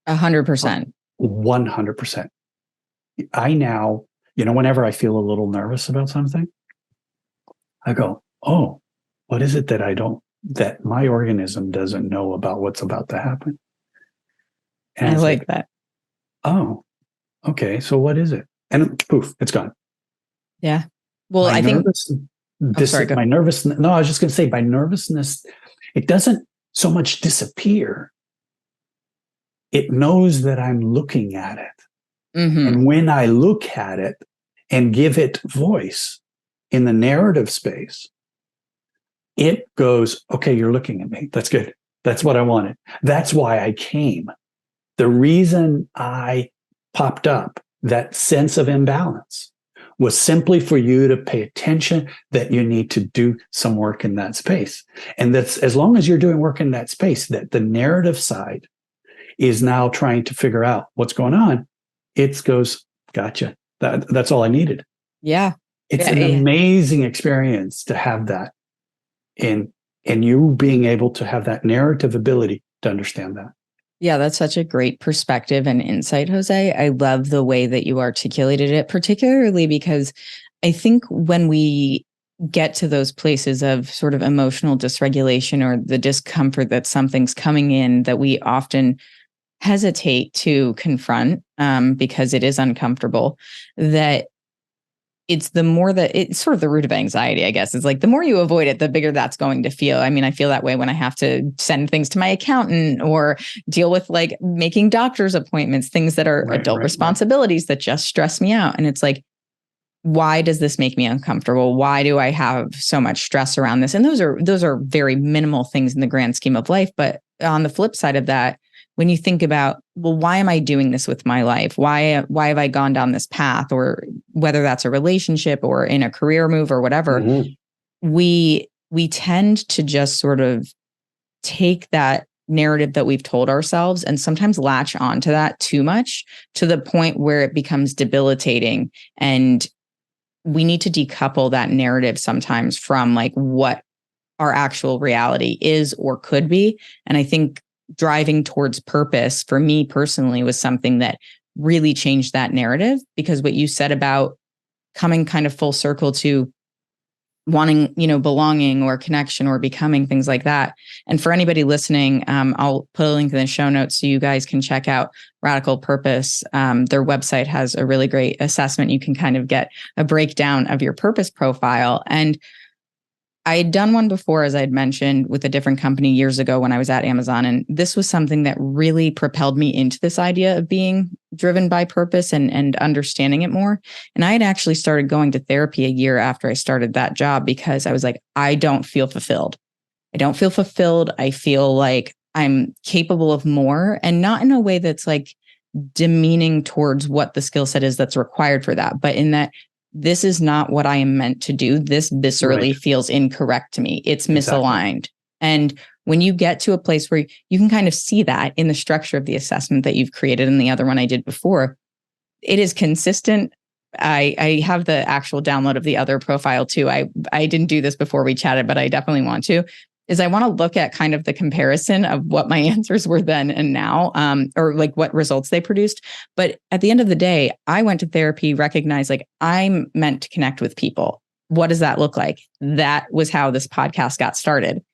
100%. 100%. I now, whenever I feel a little nervous about something, I go, oh, what is it that my organism doesn't know about what's about to happen? And I like that. Oh, okay. So what is it? And poof, it's gone. Yeah. Well, I think my nervousness. No, I was just going to say, my nervousness, it doesn't so much disappear. It knows that I'm looking at it. Mm-hmm. And when I look at it and give it voice in the narrative space, it goes, okay, you're looking at me. That's good. That's what I wanted. That's why I came. The reason I popped up, that sense of imbalance, was simply for you to pay attention that you need to do some work in that space. And that's, as long as you're doing work in that space, that the narrative side is now trying to figure out what's going on. It goes, gotcha. That's all I needed. Yeah. It's an amazing experience to have that and you being able to have that narrative ability to understand that. Yeah, that's such a great perspective and insight, Jose. I love the way that you articulated it, particularly because I think when we get to those places of sort of emotional dysregulation or the discomfort that something's coming in, that we often hesitate to confront because it is uncomfortable, that it's the more that it's sort of the root of anxiety, I guess. It's like the more you avoid it, the bigger that's going to feel. I mean, I feel that way when I have to send things to my accountant or deal with like making doctor's appointments, things that are adult responsibilities that just stress me out. And it's like, why does this make me uncomfortable? Why do I have so much stress around this? And those are very minimal things in the grand scheme of life. But on the flip side of that, when you think about, well, why am I doing this with my life? Why have I gone down this path? Or whether that's a relationship or in a career move or whatever, we tend to just sort of take that narrative that we've told ourselves and sometimes latch onto that too much to the point where it becomes debilitating. And we need to decouple that narrative sometimes from like what our actual reality is or could be. And I think driving towards purpose for me personally was something that really changed that narrative, because what you said about coming kind of full circle to wanting, belonging or connection or becoming, things like that. And for anybody listening, I'll put a link in the show notes so you guys can check out Radical Purpose. Their website has a really great assessment. You can kind of get a breakdown of your purpose profile. And I had done one before, as I'd mentioned, with a different company years ago when I was at Amazon. And this was something that really propelled me into this idea of being driven by purpose and understanding it more. And I had actually started going to therapy a year after I started that job because I was like, I don't feel fulfilled. I feel like I'm capable of more, and not in a way that's like demeaning towards what the skill set is that's required for that, but in that this is not what I am meant to do. This viscerally feels incorrect to me. It's misaligned. Exactly. And when you get to a place where you can kind of see that in the structure of the assessment that you've created and the other one I did before, it is consistent. I have the actual download of the other profile too. I didn't do this before we chatted, but I definitely want to. Is I want to look at kind of the comparison of what my answers were then and now, or like what results they produced. But at the end of the day, I went to therapy, recognized like I'm meant to connect with people. What does that look like? That was how this podcast got started.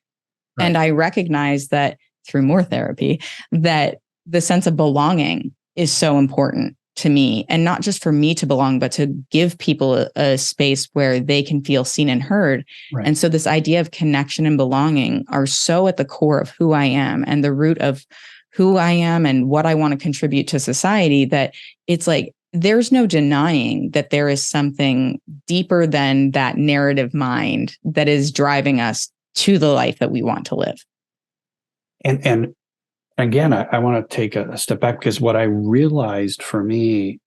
And I recognize that through more therapy, that the sense of belonging is so important to me, and not just for me to belong, but to give people a space where they can feel seen and heard. Right. And so this idea of connection and belonging are so at the core of who I am and the root of who I am and what I want to contribute to society, that it's like, there's no denying that there is something deeper than that narrative mind that is driving us to the life that we want to live. And again, I want to take a step back, because what I realized for me,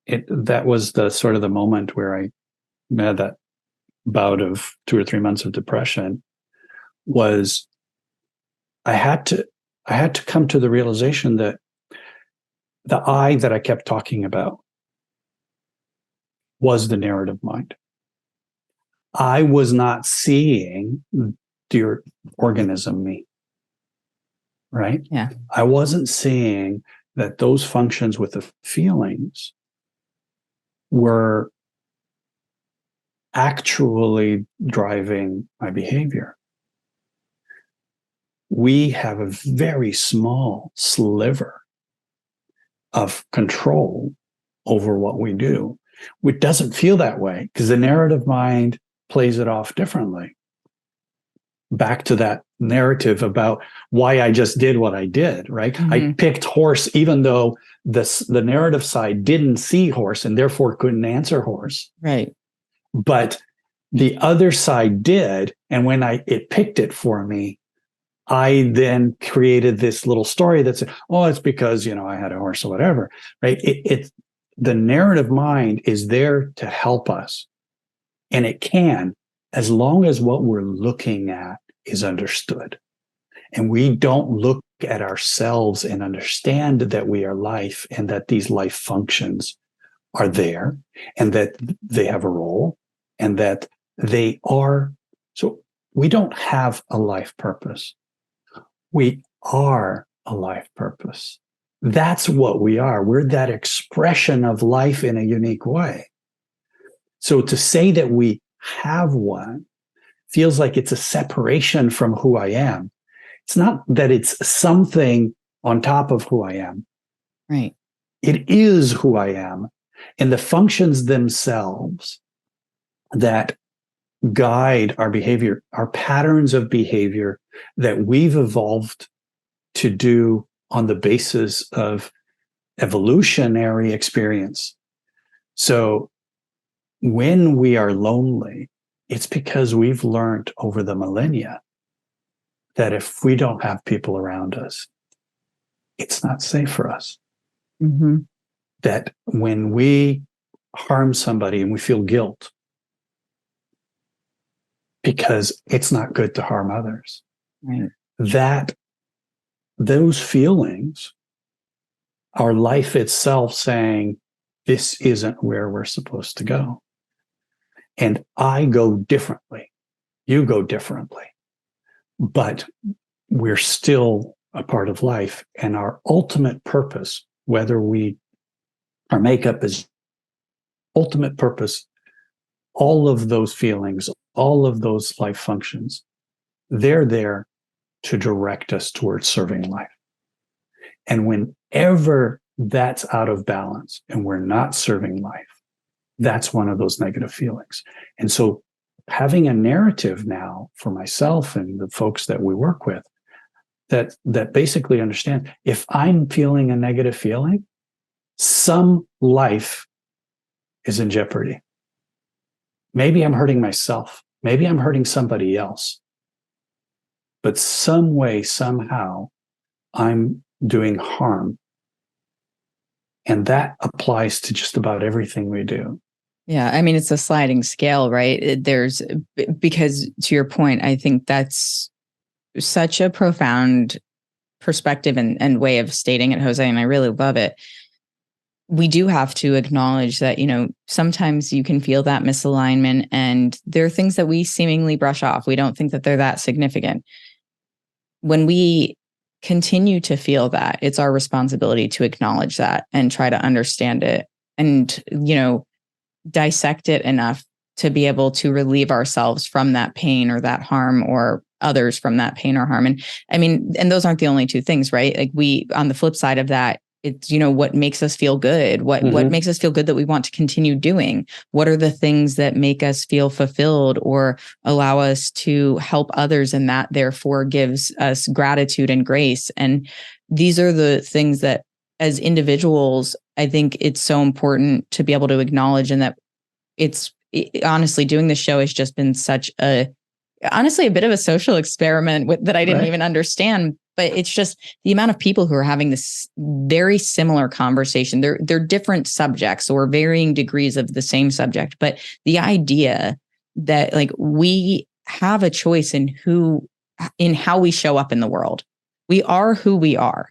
that was the sort of the moment where I had that bout of 2 or 3 months of depression, was I had to come to the realization that the I that I kept talking about was the narrative mind. I was not seeing the organism me. Right? Yeah. I wasn't seeing that those functions with the feelings were actually driving my behavior. We have a very small sliver of control over what we do. It doesn't feel that way because the narrative mind plays it off differently. Back to that narrative about why I just did what I did, right? Mm-hmm. I picked horse, even though the narrative side didn't see horse and therefore couldn't answer horse. Right. But the other side did. And when it picked it for me, I then created this little story that said, oh, it's because, I had a horse or whatever, right? The narrative mind is there to help us. And it can, as long as what we're looking at is understood. And we don't look at ourselves and understand that we are life and that these life functions are there and that they have a role and that they are. So we don't have a life purpose. We are a life purpose. That's what we are. We're that expression of life in a unique way. So to say that we have one feels like it's a separation from who I am. It's not that it's something on top of who I am. Right. It is who I am. And the functions themselves that guide our behavior are patterns of behavior that we've evolved to do on the basis of evolutionary experience. So when we are lonely, it's because we've learned over the millennia that if we don't have people around us, it's not safe for us. Mm-hmm. That when we harm somebody and we feel guilt because it's not good to harm others, right, that those feelings are life itself saying, this isn't where we're supposed to go. And I go differently. You go differently. But we're still a part of life. And our ultimate purpose, whether our makeup is ultimate purpose, all of those feelings, all of those life functions, they're there to direct us towards serving life. And whenever that's out of balance and we're not serving life, that's one of those negative feelings. And so having a narrative now for myself and the folks that we work with that basically understand, if I'm feeling a negative feeling, some life is in jeopardy. Maybe I'm hurting myself. Maybe I'm hurting somebody else. But some way, somehow, I'm doing harm. And that applies to just about everything we do. Yeah. I mean, it's a sliding scale, right? Because to your point, I think that's such a profound perspective and way of stating it, Jose, and I really love it. We do have to acknowledge that, sometimes you can feel that misalignment and there are things that we seemingly brush off. We don't think that they're that significant. When we continue to feel that, it's our responsibility to acknowledge that and try to understand it and, dissect it enough to be able to relieve ourselves from that pain or that harm or others from that pain or harm. And I mean, and those aren't the only two things, right? Like on the flip side of that, it's, what makes us feel good? What makes us feel good that we want to continue doing? What are the things that make us feel fulfilled or allow us to help others, and that therefore gives us gratitude and grace? And these are the things that, as individuals, I think it's so important to be able to acknowledge, and that honestly, doing this show has just been honestly a bit of a social experiment that I didn't even understand. But it's just the amount of people who are having this very similar conversation. They're different subjects or varying degrees of the same subject. But the idea that like we have a choice in how we show up in the world. We are who we are.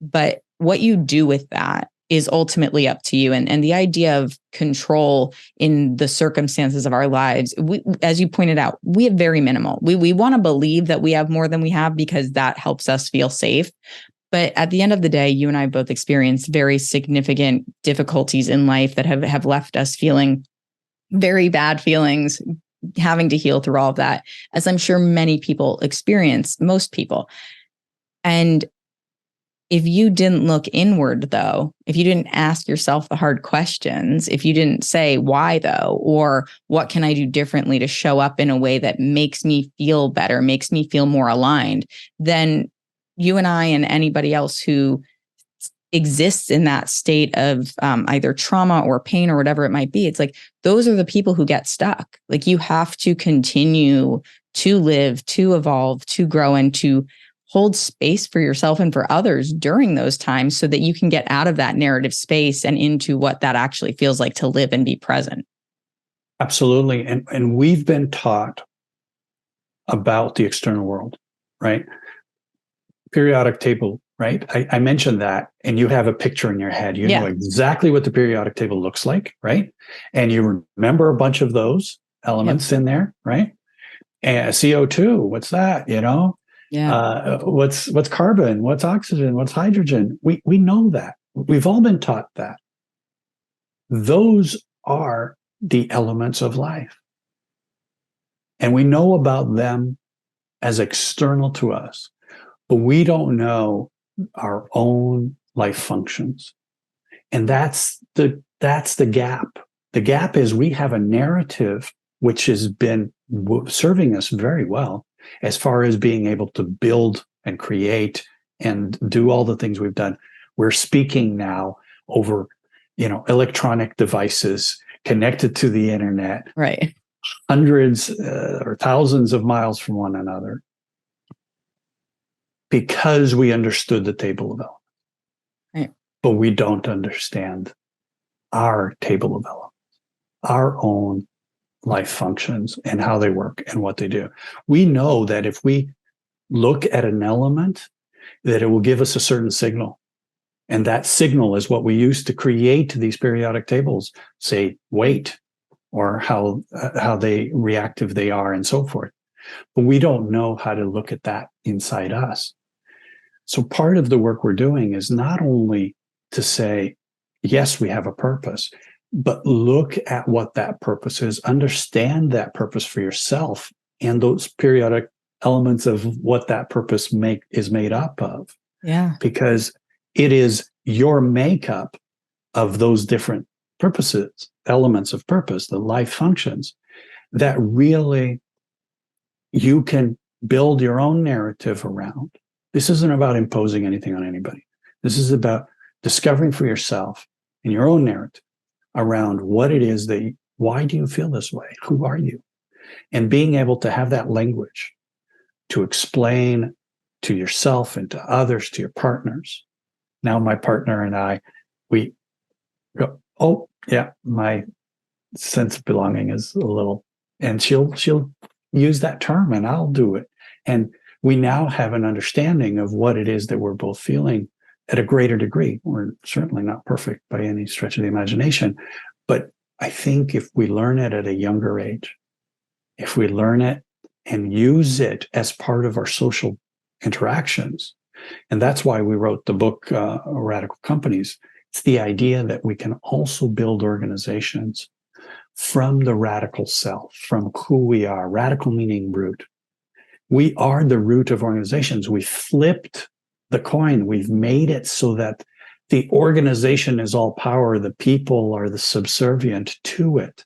But what you do with that is ultimately up to you. And the idea of control in the circumstances of our lives, as you pointed out, we have very minimal. We want to believe that we have more than we have because that helps us feel safe. But at the end of the day, you and I both experienced very significant difficulties in life that have left us feeling very bad feelings, having to heal through all of that, as I'm sure many people experience, most people. And if you didn't look inward, though, if you didn't ask yourself the hard questions, if you didn't say why, though, or what can I do differently to show up in a way that makes me feel better, makes me feel more aligned, then you and I and anybody else who exists in that state of either trauma or pain or whatever it might be, it's like those are the people who get stuck. Like you have to continue to live, to evolve, to grow, and to hold space for yourself and for others during those times so that you can get out of that narrative space and into what that actually feels like to live and be present. Absolutely. And we've been taught about the external world, right? Periodic table, right? I mentioned that, and you have a picture in your head. You know exactly what the periodic table looks like, right? And you remember a bunch of those elements in there, right? And CO2, what's that? What's carbon, what's oxygen, what's hydrogen? We know that. We've all been taught that. Those are the elements of life. And we know about them as external to us, but we don't know our own life functions. And that's the gap. The gap is we have a narrative which has been serving us very well as far as being able to build and create and do all the things we've done. We're speaking now over, electronic devices connected to the internet, right? Hundreds or thousands of miles from one another, because we understood the table of elements. Right. But we don't understand our table of elements, our own life functions and how they work and what they do. We know that if we look at an element, that it will give us a certain signal. And that signal is what we use to create these periodic tables, say weight or how reactive they are and so forth. But we don't know how to look at that inside us. So part of the work we're doing is not only to say, yes, we have a purpose, but look at what that purpose is, understand that purpose for yourself and those periodic elements of what that purpose is made up of. Yeah. Because it is your makeup of those different purposes, elements of purpose, the life functions, that really you can build your own narrative around. This isn't about imposing anything on anybody. This is about discovering for yourself in your own narrative around what it is why do you feel this way? Who are you? And being able to have that language to explain to yourself and to others, to your partners. Now, my partner and I, we go, oh, yeah, my sense of belonging is a little, and she'll use that term and I'll do it. And we now have an understanding of what it is that we're both feeling at a greater degree. We're certainly not perfect by any stretch of the imagination, but I think if we learn it at a younger age, if we learn it and use it as part of our social interactions, and that's why we wrote the book, Radical Companies. It's the idea that we can also build organizations from the radical self, from who we are, radical meaning root, We are the root of organizations. We flipped the coin. We've made it so that the organization is all power. The people are the subservient to it.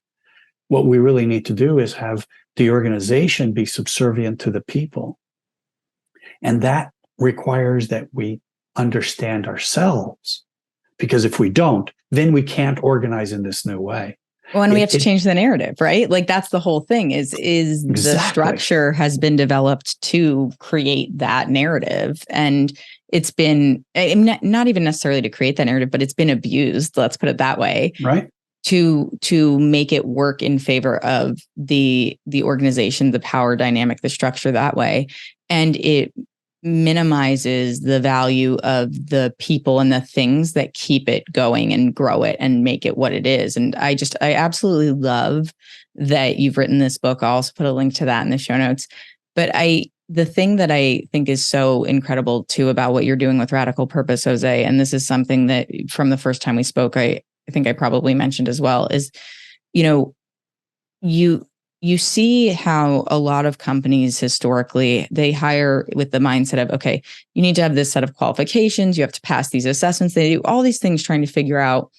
What we really need to do is have the organization be subservient to the people. And that requires that we understand ourselves. Because if we don't, then we can't organize in this new way. Well, and we have to change the narrative, right? Like that's the whole thing is Exactly. The structure has been developed to create that narrative. And it's been not even necessarily to create that narrative, but it's been abused. Let's put it that way. Right. To make it work in favor of the organization, the power dynamic, the structure that way. And it minimizes the value of the people and the things that keep it going and grow it and make it what it is. And I absolutely love that you've written this book. I'll also put a link to that in the show notes. But the thing that I think is so incredible too about what you're doing with Radical Purpose, Jose, and this is something that from the first time we spoke, I think I probably mentioned as well, is, you see how a lot of companies historically, they hire with the mindset of, okay, you need to have this set of qualifications, you have to pass these assessments. They do all these things trying to figure out,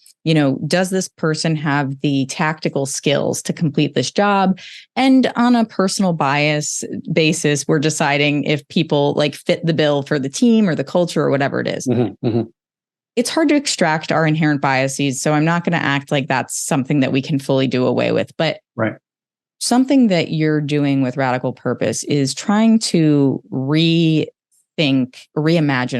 does this person have the tactical skills to complete this job? And on a personal bias basis, we're deciding if people like fit the bill for the team or the culture or whatever it is. Mm-hmm, mm-hmm. It's hard to extract our inherent biases. So I'm not going to act like that's something that we can fully do away with. But right. Something that you're doing with Radical Purpose is trying to reimagine,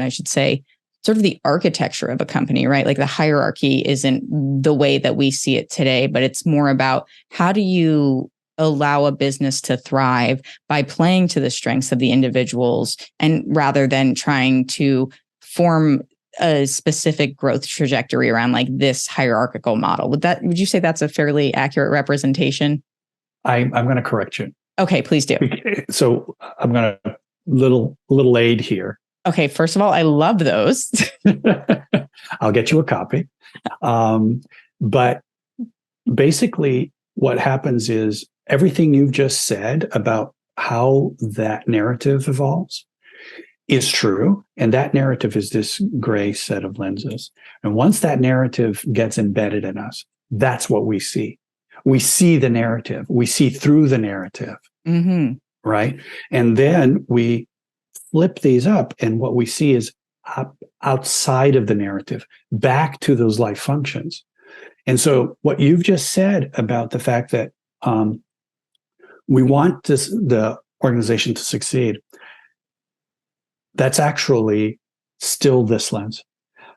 I should say, sort of the architecture of a company, right? Like the hierarchy isn't the way that we see it today, but it's more about how do you allow a business to thrive by playing to the strengths of the individuals, and rather than trying to form a specific growth trajectory around like this hierarchical model. Would you say that's a fairly accurate representation? I'm going to correct you. Okay, please do. So I'm going to little aid here. Okay, first of all, I love those. I'll get you a copy. But basically, what happens is everything you've just said about how that narrative evolves is true. And that narrative is this gray set of lenses. And once that narrative gets embedded in us, that's what we see. We see the narrative. We see through the narrative, mm-hmm. right? And then we flip these up, and what we see is outside of the narrative, back to those life functions. And so what you've just said about the fact that we want the organization to succeed, that's actually still this lens,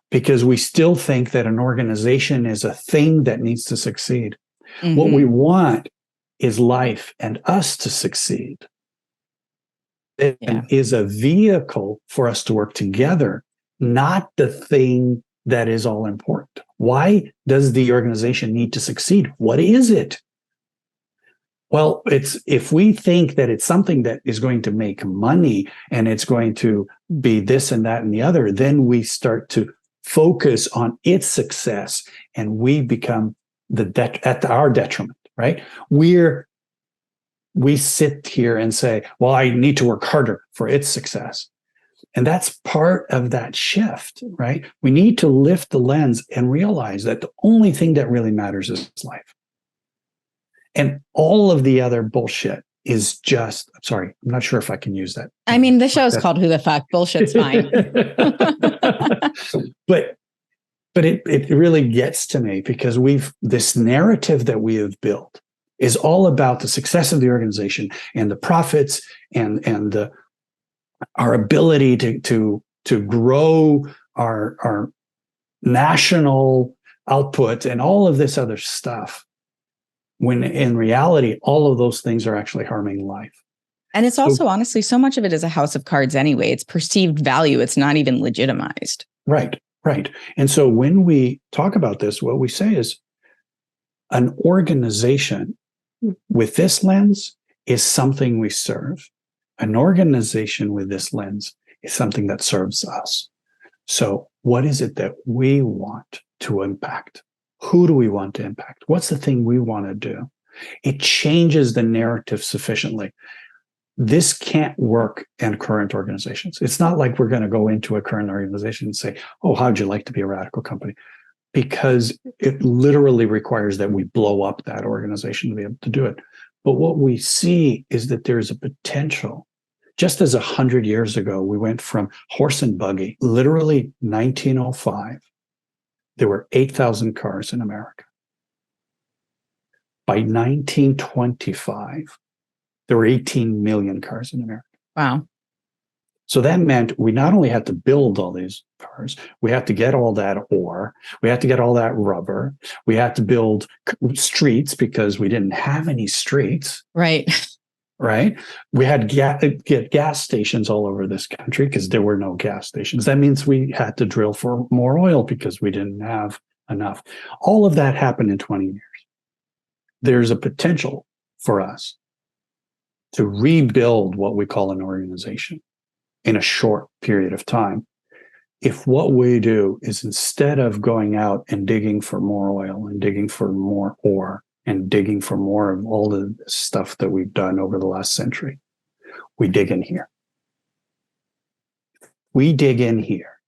because we still think that an organization is a thing that needs to succeed. Mm-hmm. What we want is life and us to succeed. It is a vehicle for us to work together, not the thing that is all important. Why does the organization need to succeed? What is it? Well, it's if we think that it's something that is going to make money and it's going to be this and that and the other, then we start to focus on its success, and we become at our detriment, right? We sit here and say, well, I need to work harder for its success. And that's part of that shift, right? We need to lift the lens and realize that the only thing that really matters is life. And all of the other bullshit is just, I'm sorry, I'm not sure if I can use that. I mean, the show's called Who the Fuck? Bullshit's fine. But it really gets to me, because this narrative that we have built is all about the success of the organization and the profits and our ability to grow our national output and all of this other stuff, when in reality, all of those things are actually harming life. And it's also, honestly, so much of it is a house of cards anyway. It's perceived value. It's not even legitimized. Right. And so when we talk about this, what we say is an organization with this lens is something we serve. An organization with this lens is something that serves us. So what is it that we want to impact? Who do we want to impact? What's the thing we want to do? It changes the narrative sufficiently. this can't work in current organizations. It's not like we're going to go into a current organization and say, oh, how'd you like to be a radical company? Because it literally requires that we blow up that organization to be able to do it. But what we see is that there's a potential. Just as 100 years ago, we went from horse and buggy, literally 1905, there were 8,000 cars in America. By 1925, there were 18 million cars in America. Wow. So that meant we not only had to build all these cars, we had to get all that ore, we had to get all that rubber, we had to build streets because we didn't have any streets. Right. Right. We had get gas stations all over this country because there were no gas stations. That means we had to drill for more oil because we didn't have enough. All of that happened in 20 years. There's a potential for us to rebuild what we call an organization in a short period of time. If what we do is, instead of going out and digging for more oil and digging for more ore and digging for more of all the stuff that we've done over the last century, we dig in here. We dig in here,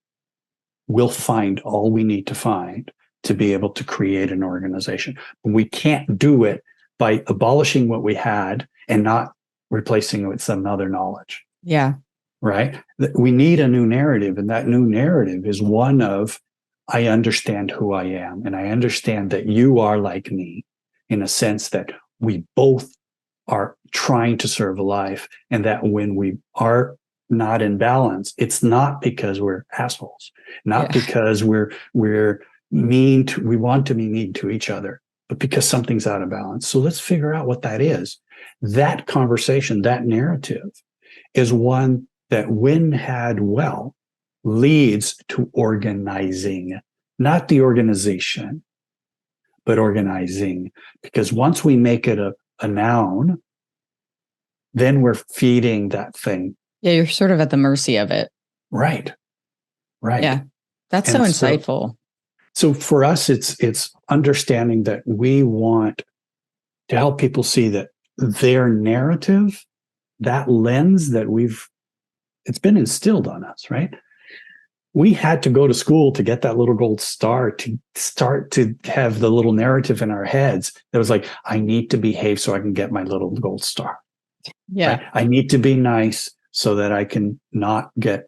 we'll find all we need to find to be able to create an organization. We can't do it by abolishing what we had and not replacing it with some other knowledge. Yeah. Right? We need a new narrative, and that new narrative is one of, I understand who I am, and I understand that you are like me, in a sense that we both are trying to serve life, and that when we are not in balance, it's not because we're assholes, not because we're mean to, we want to be mean to each other, but because something's out of balance. So let's figure out what that is. That conversation, that narrative, is one that, when had well, leads to organizing, not the organization, but organizing. Because once we make it a noun, then we're feeding that thing. Yeah, you're sort of at the mercy of it. Right. Right. Yeah. That's so insightful. So for us, it's understanding that we want to help people see that their narrative, that lens that it's been instilled on us, right? We had to go to school to get that little gold star, to start to have the little narrative in our heads that was like, I need to behave so I can get my little gold star. Yeah. Right? I need to be nice so that I can not get,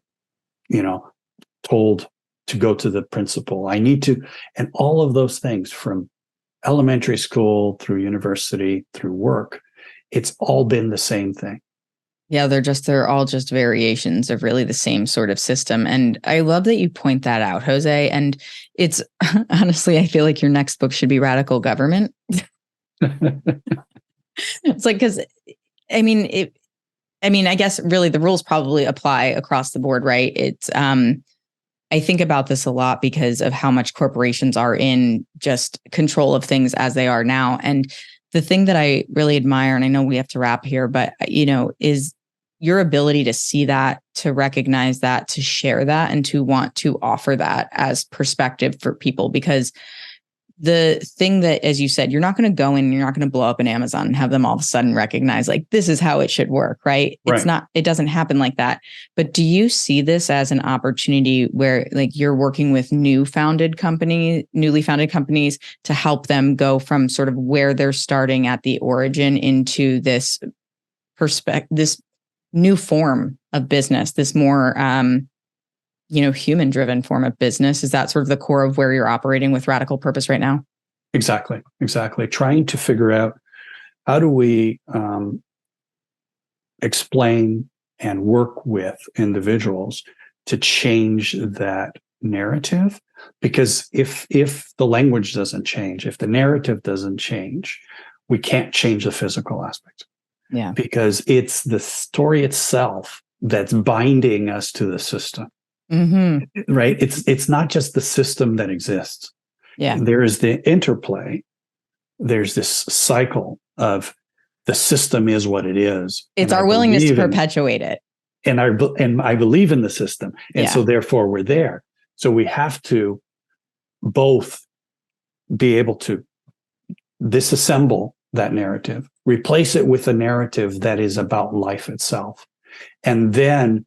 told to go to the principal. I need to, and all of those things, from elementary school through university, through work, it's all been the same thing. Yeah, they're all just variations of really the same sort of system. And I love that you point that out, Jose. And it's honestly, I feel like your next book should be Radical Government. It's like, because I guess really the rules probably apply across the board, right? It's I think about this a lot because of how much corporations are in just control of things as they are now. And the thing that I really admire, and I know we have to wrap here, but is your ability to see that, to recognize that, to share that, and to want to offer that as perspective for people. Because the thing that, as you said, you're not going to go in, you're not going to blow up an Amazon and have them all of a sudden recognize, like, this is how it should work, right? It's not, it doesn't happen like that. But do you see this as an opportunity where, like, you're working with newly founded companies to help them go from sort of where they're starting at the origin into this this new form of business, this more, human-driven form of business? Is that sort of the core of where you're operating with Radical Purpose right now? Exactly. Trying to figure out, how do we explain and work with individuals to change that narrative? Because if the language doesn't change, if the narrative doesn't change, we can't change the physical aspect. Yeah. Because it's the story itself that's binding us to the system. Mm-hmm. Right? It's not just the system that exists. Yeah. There is the interplay. There's this cycle of the system is what it is. It's our willingness to perpetuate it. And I believe in the system. And so therefore we're there. So we have to both be able to disassemble that narrative, replace it with a narrative that is about life itself, and then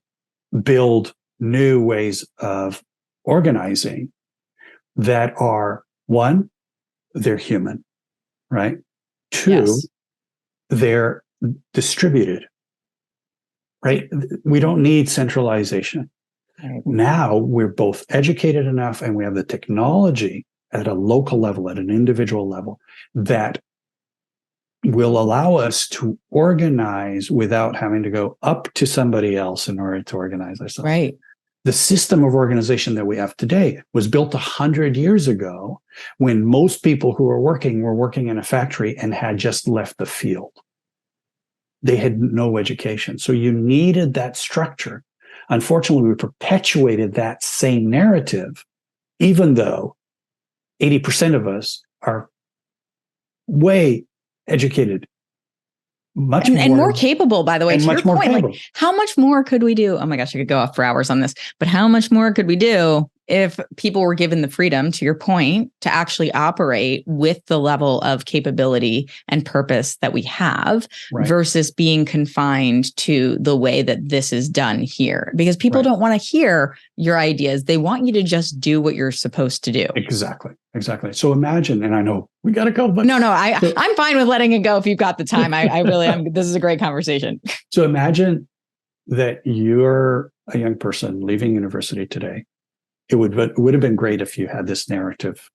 build new ways of organizing that are, one, they're human, right? Two, Yes. they're distributed, right? We don't need centralization. Right. Now we're both educated enough and we have the technology at a local level, at an individual level, that will allow us to organize without having to go up to somebody else in order to organize ourselves. Right. The system of organization that we have today was built 100 years ago when most people who were working in a factory and had just left the field. They had no education. So you needed that structure. Unfortunately, we perpetuated that same narrative, even though 80% of us are way educated, much more, and more capable, by the way, to your point. Like, how much more could we do? Oh my gosh, I could go off for hours on this, but how much more could we do if people were given the freedom, to your point, to actually operate with the level of capability and purpose that we have, right, versus being confined to the way that this is done here? Because people don't want to hear your ideas. They want you to just do what you're supposed to do. Exactly. So imagine, and I know we got to go, but I'm fine with letting it go if you've got the time. I really am. This is a great conversation. So imagine that you're a young person leaving university today. It would have been great if you had this narrative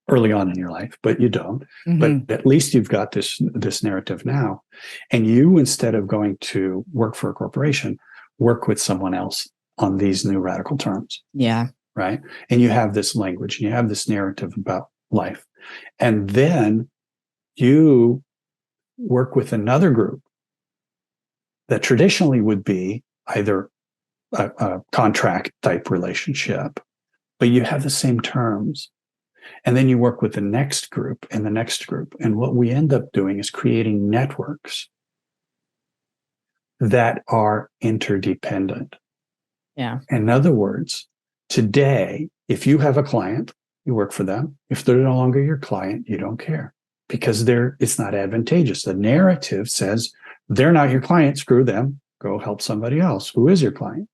early on in your life, but you don't. Mm-hmm. But at least you've got this narrative now. And you, instead of going to work for a corporation, work with someone else on these new radical terms. Yeah. Right. And you have this language and you have this narrative about life. And then you work with another group that traditionally would be either a contract type relationship, but you have the same terms. And then you work with the next group and the next group. And what we end up doing is creating networks that are interdependent. Yeah. In other words, today, if you have a client, you work for them. If they're no longer your client, you don't care because it's not advantageous. The narrative says they're not your client. Screw them. Go help somebody else who is your client.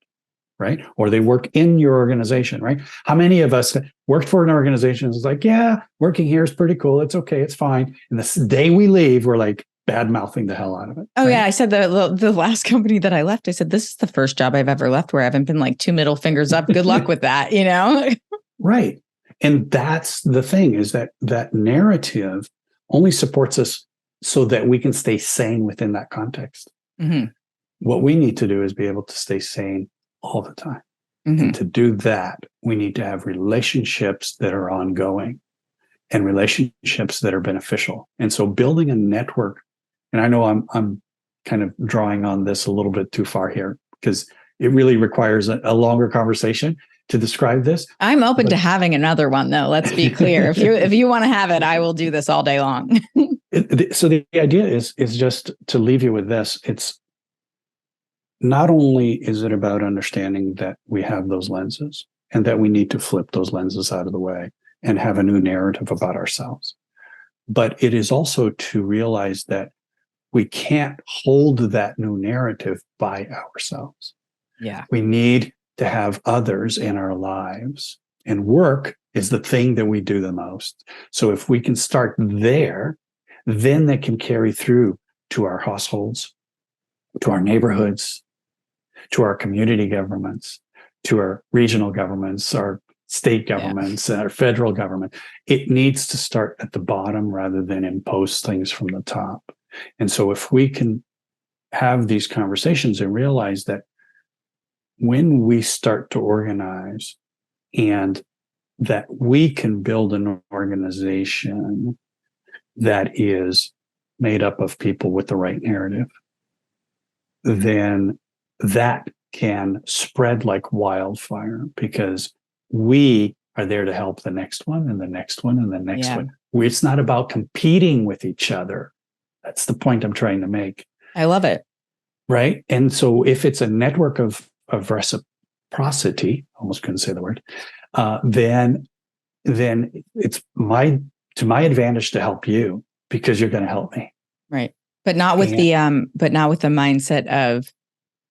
Right? Or they work in your organization, right? How many of us worked for an organization is like, yeah, working here is pretty cool. It's okay. It's fine. And the day we leave, we're like bad mouthing the hell out of it. Oh, right? Yeah. I said the last company that I left, I said, this is the first job I've ever left where I haven't been like 2 middle fingers up. Good luck with that, you know? Right. And that's the thing, is that narrative only supports us so that we can stay sane within that context. Mm-hmm. What we need to do is be able to stay sane all the time. Mm-hmm. And to do that, we need to have relationships that are ongoing and relationships that are beneficial. And so building a network, and I know I'm kind of drawing on this a little bit too far here because it really requires a longer conversation to describe this. I'm open to having another one though. Let's be clear. If you want to have it, I will do this all day long. So the idea is just to leave you with this. It's not only is it about understanding that we have those lenses and that we need to flip those lenses out of the way and have a new narrative about ourselves, but it is also to realize that we can't hold that new narrative by ourselves. Yeah. We need to have others in our lives, and work is the thing that we do the most. So if we can start there, then that can carry through to our households, to our neighborhoods, to our community governments, to our regional governments, our state governments, our federal government. It needs to start at the bottom rather than impose things from the top. And so if we can have these conversations and realize that when we start to organize and that we can build an organization that is made up of people with the right narrative, then that can spread like wildfire because we are there to help the next one and the next one and the next one. It's not about competing with each other. That's the point I'm trying to make. I love it. Right. And so if it's a network of reciprocity, almost couldn't say the word, then it's to my advantage to help you because you're going to help me. Right. But not with but not with the mindset of,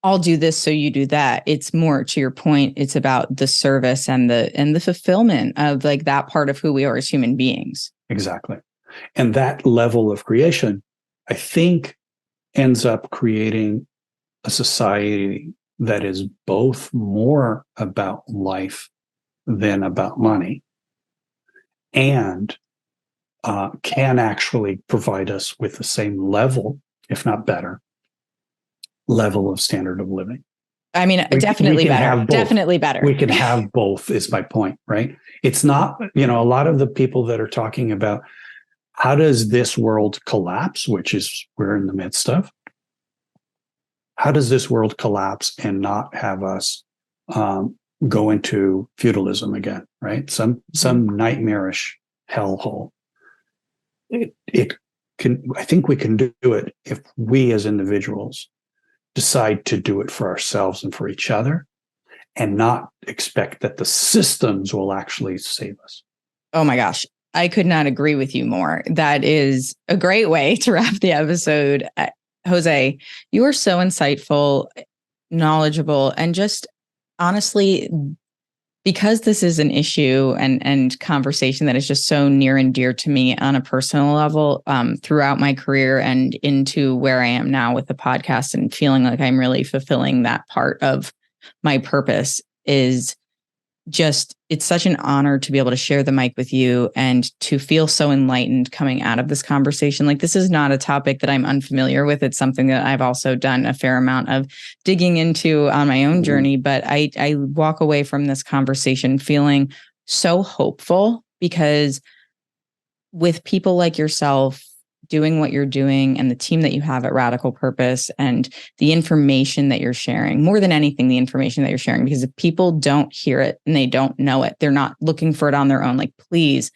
I'll do this so you do that. It's more, to your point, it's about the service and the fulfillment of like that part of who we are as human beings. Exactly. And that level of creation, I think, ends up creating a society that is both more about life than about money, and can actually provide us with the same level, if not better, level of standard of living. I mean, definitely better. Definitely better. We can have both, is my point, right? It's not, a lot of the people that are talking about how does this world collapse, which is we're in the midst of. How does this world collapse and not have us go into feudalism again, right? Some nightmarish hellhole. It can. I think we can do it if we as individuals decide to do it for ourselves and for each other, and not expect that the systems will actually save us. Oh my gosh. I could not agree with you more. That is a great way to wrap the episode. Jose, you are so insightful, knowledgeable, and just honestly, because this is an issue and conversation that is just so near and dear to me on a personal level, throughout my career and into where I am now with the podcast, and feeling like I'm really fulfilling that part of my purpose, is just, it's such an honor to be able to share the mic with you and to feel so enlightened coming out of this conversation. Like, this is not a topic that I'm unfamiliar with. It's something that I've also done a fair amount of digging into on my own journey. But I walk away from this conversation feeling so hopeful, because with people like yourself doing what you're doing, and the team that you have at Radical Purpose, and the information that you're sharing, more than anything, the information that you're sharing, because if people don't hear it and they don't know it, they're not looking for it on their own. Like, please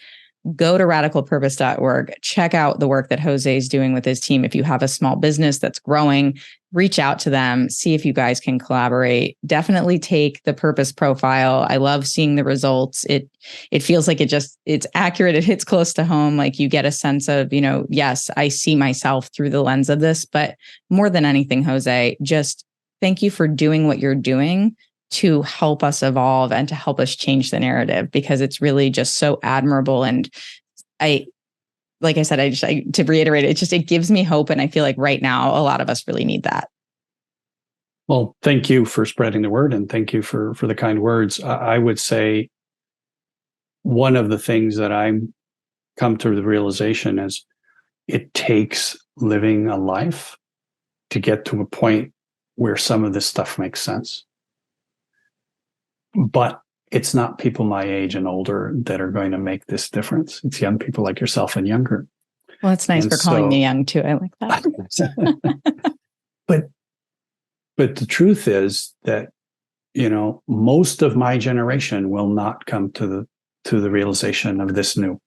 go to radicalpurpose.org, check out the work that Jose is doing with his team. If you have a small business that's growing, reach out to them, see if you guys can collaborate. Definitely take the purpose profile. I love seeing the results. It feels like it's accurate. It hits close to home. Like, you get a sense of, yes, I see myself through the lens of this. But more than anything, Jose, just thank you for doing what you're doing to help us evolve and to help us change the narrative, because it's really just so admirable. And like I said, to reiterate, it gives me hope. And I feel like right now, a lot of us really need that. Well, thank you for spreading the word, and thank you for the kind words. I would say one of the things that I'm come to the realization is it takes living a life to get to a point where some of this stuff makes sense. But it's not people my age and older that are going to make this difference. It's young people like yourself and younger. Well, it's nice for calling me young too. I like that. But the truth is that, most of my generation will not come to the realization of this new.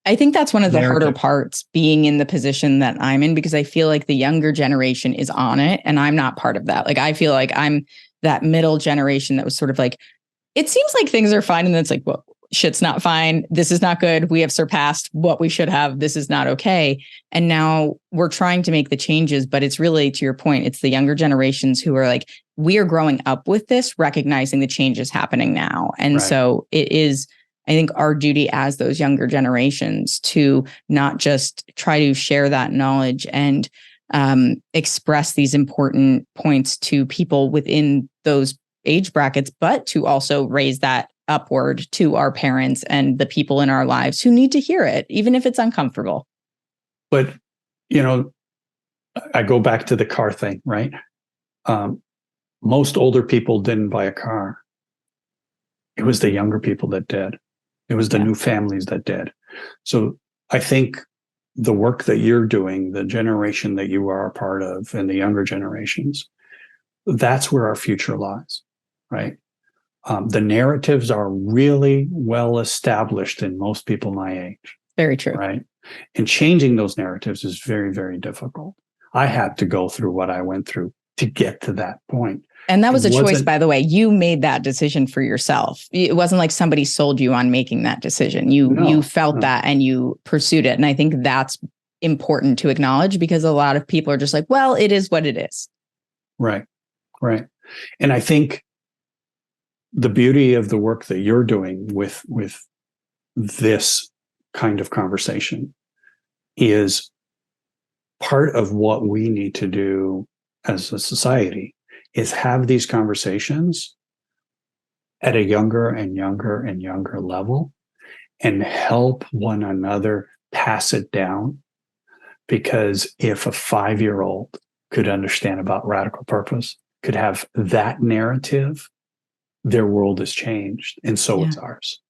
I think that's one of the harder parts, being in the position that I'm in, because I feel like the younger generation is on it and I'm not part of that. Like, I feel like I'm that middle generation that was sort of like, it seems like things are fine. And then it's like, well, shit's not fine. This is not good. We have surpassed what we should have. This is not okay. And now we're trying to make the changes, but it's really, to your point, it's the younger generations who are like, we are growing up with this, recognizing the changes happening now. And right. So it is, I think, our duty as those younger generations to not just try to share that knowledge and express these important points to people within those age brackets, but to also raise that upward to our parents and the people in our lives who need to hear it, even if it's uncomfortable. But, I go back to the car thing, right? Most older people didn't buy a car. It was the younger people that did. It was the new families that did. So I think the work that you're doing, the generation that you are a part of, and the younger generations, that's where our future lies, right? The narratives are really well established in most people my age. Very true. Right? And changing those narratives is very, very difficult. I had to go through what I went through to get to that point. And that was a choice, by the way. You made that decision for yourself. It wasn't like somebody sold you on making that decision. You felt that and you pursued it. And I think that's important to acknowledge, because a lot of people are just like, well, it is what it is. Right. Right. And I think the beauty of the work that you're doing with this kind of conversation is part of what we need to do as a society is have these conversations at a younger and younger and younger level and help one another pass it down. Because if a 5-year-old could understand about radical purpose, could have that narrative, their world has changed. And so it's ours.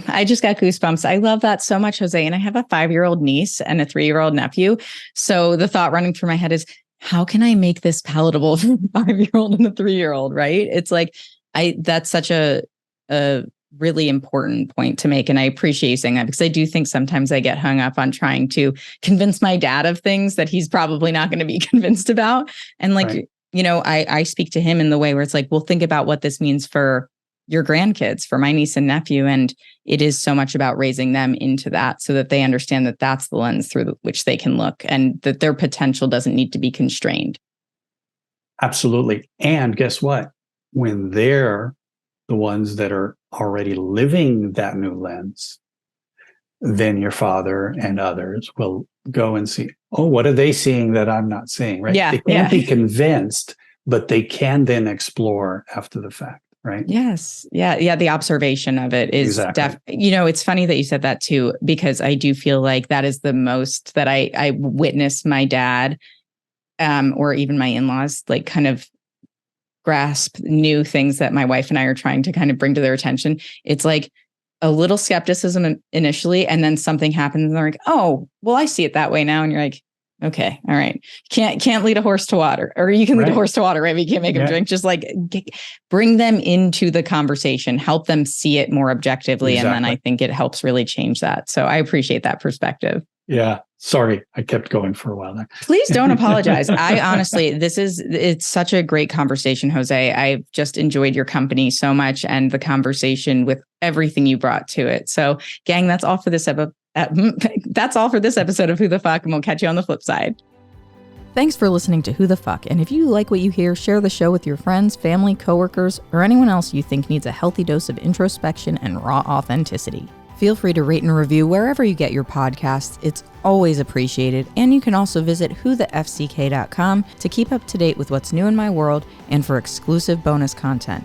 I just got goosebumps. I love that so much, Jose. And I have a 5-year-old niece and a 3-year-old nephew. So the thought running through my head is, how can I make this palatable for a 5-year-old and a 3-year-old, right? It's like, that's such a really important point to make. And I appreciate you saying that, because I do think sometimes I get hung up on trying to convince my dad of things that he's probably not going to be convinced about. And like, Right. I speak to him in the way where it's like, well, think about what this means for your grandkids, for my niece and nephew. And it is so much about raising them into that so that they understand that that's the lens through which they can look, and that their potential doesn't need to be constrained. Absolutely. And guess what? When they're the ones that are already living that new lens, then your father and others will go and see, oh, what are they seeing that I'm not seeing, right? Yeah, They can't be convinced, but they can then explore after the fact, right? Yes. Yeah. The observation of it is it's funny that you said that too, because I do feel like that is the most that I witness my dad or even my in-laws like kind of grasp new things that my wife and I are trying to kind of bring to their attention. It's like a little skepticism initially, and then something happens and they're like, oh, well, I see it that way now. And you're like, okay, all right. Can't lead a horse to water, or you can lead a horse to water, right? But you can't make them drink. Just like bring them into the conversation, help them see it more objectively. Exactly. And then I think it helps really change that. So I appreciate that perspective. Yeah. Sorry, I kept going for a while there. Please don't apologize. I honestly, it's such a great conversation, Jose. I've just enjoyed your company so much, and the conversation with everything you brought to it. So gang, that's all for this episode. That's all for this episode of Who the Fuck, and we'll catch you on the flip side. Thanks for listening to Who the Fuck. And if you like what you hear, share the show with your friends, family, coworkers, or anyone else you think needs a healthy dose of introspection and raw authenticity. Feel free to rate and review wherever you get your podcasts. It's always appreciated. And you can also visit whothefck.com to keep up to date with what's new in my world and for exclusive bonus content.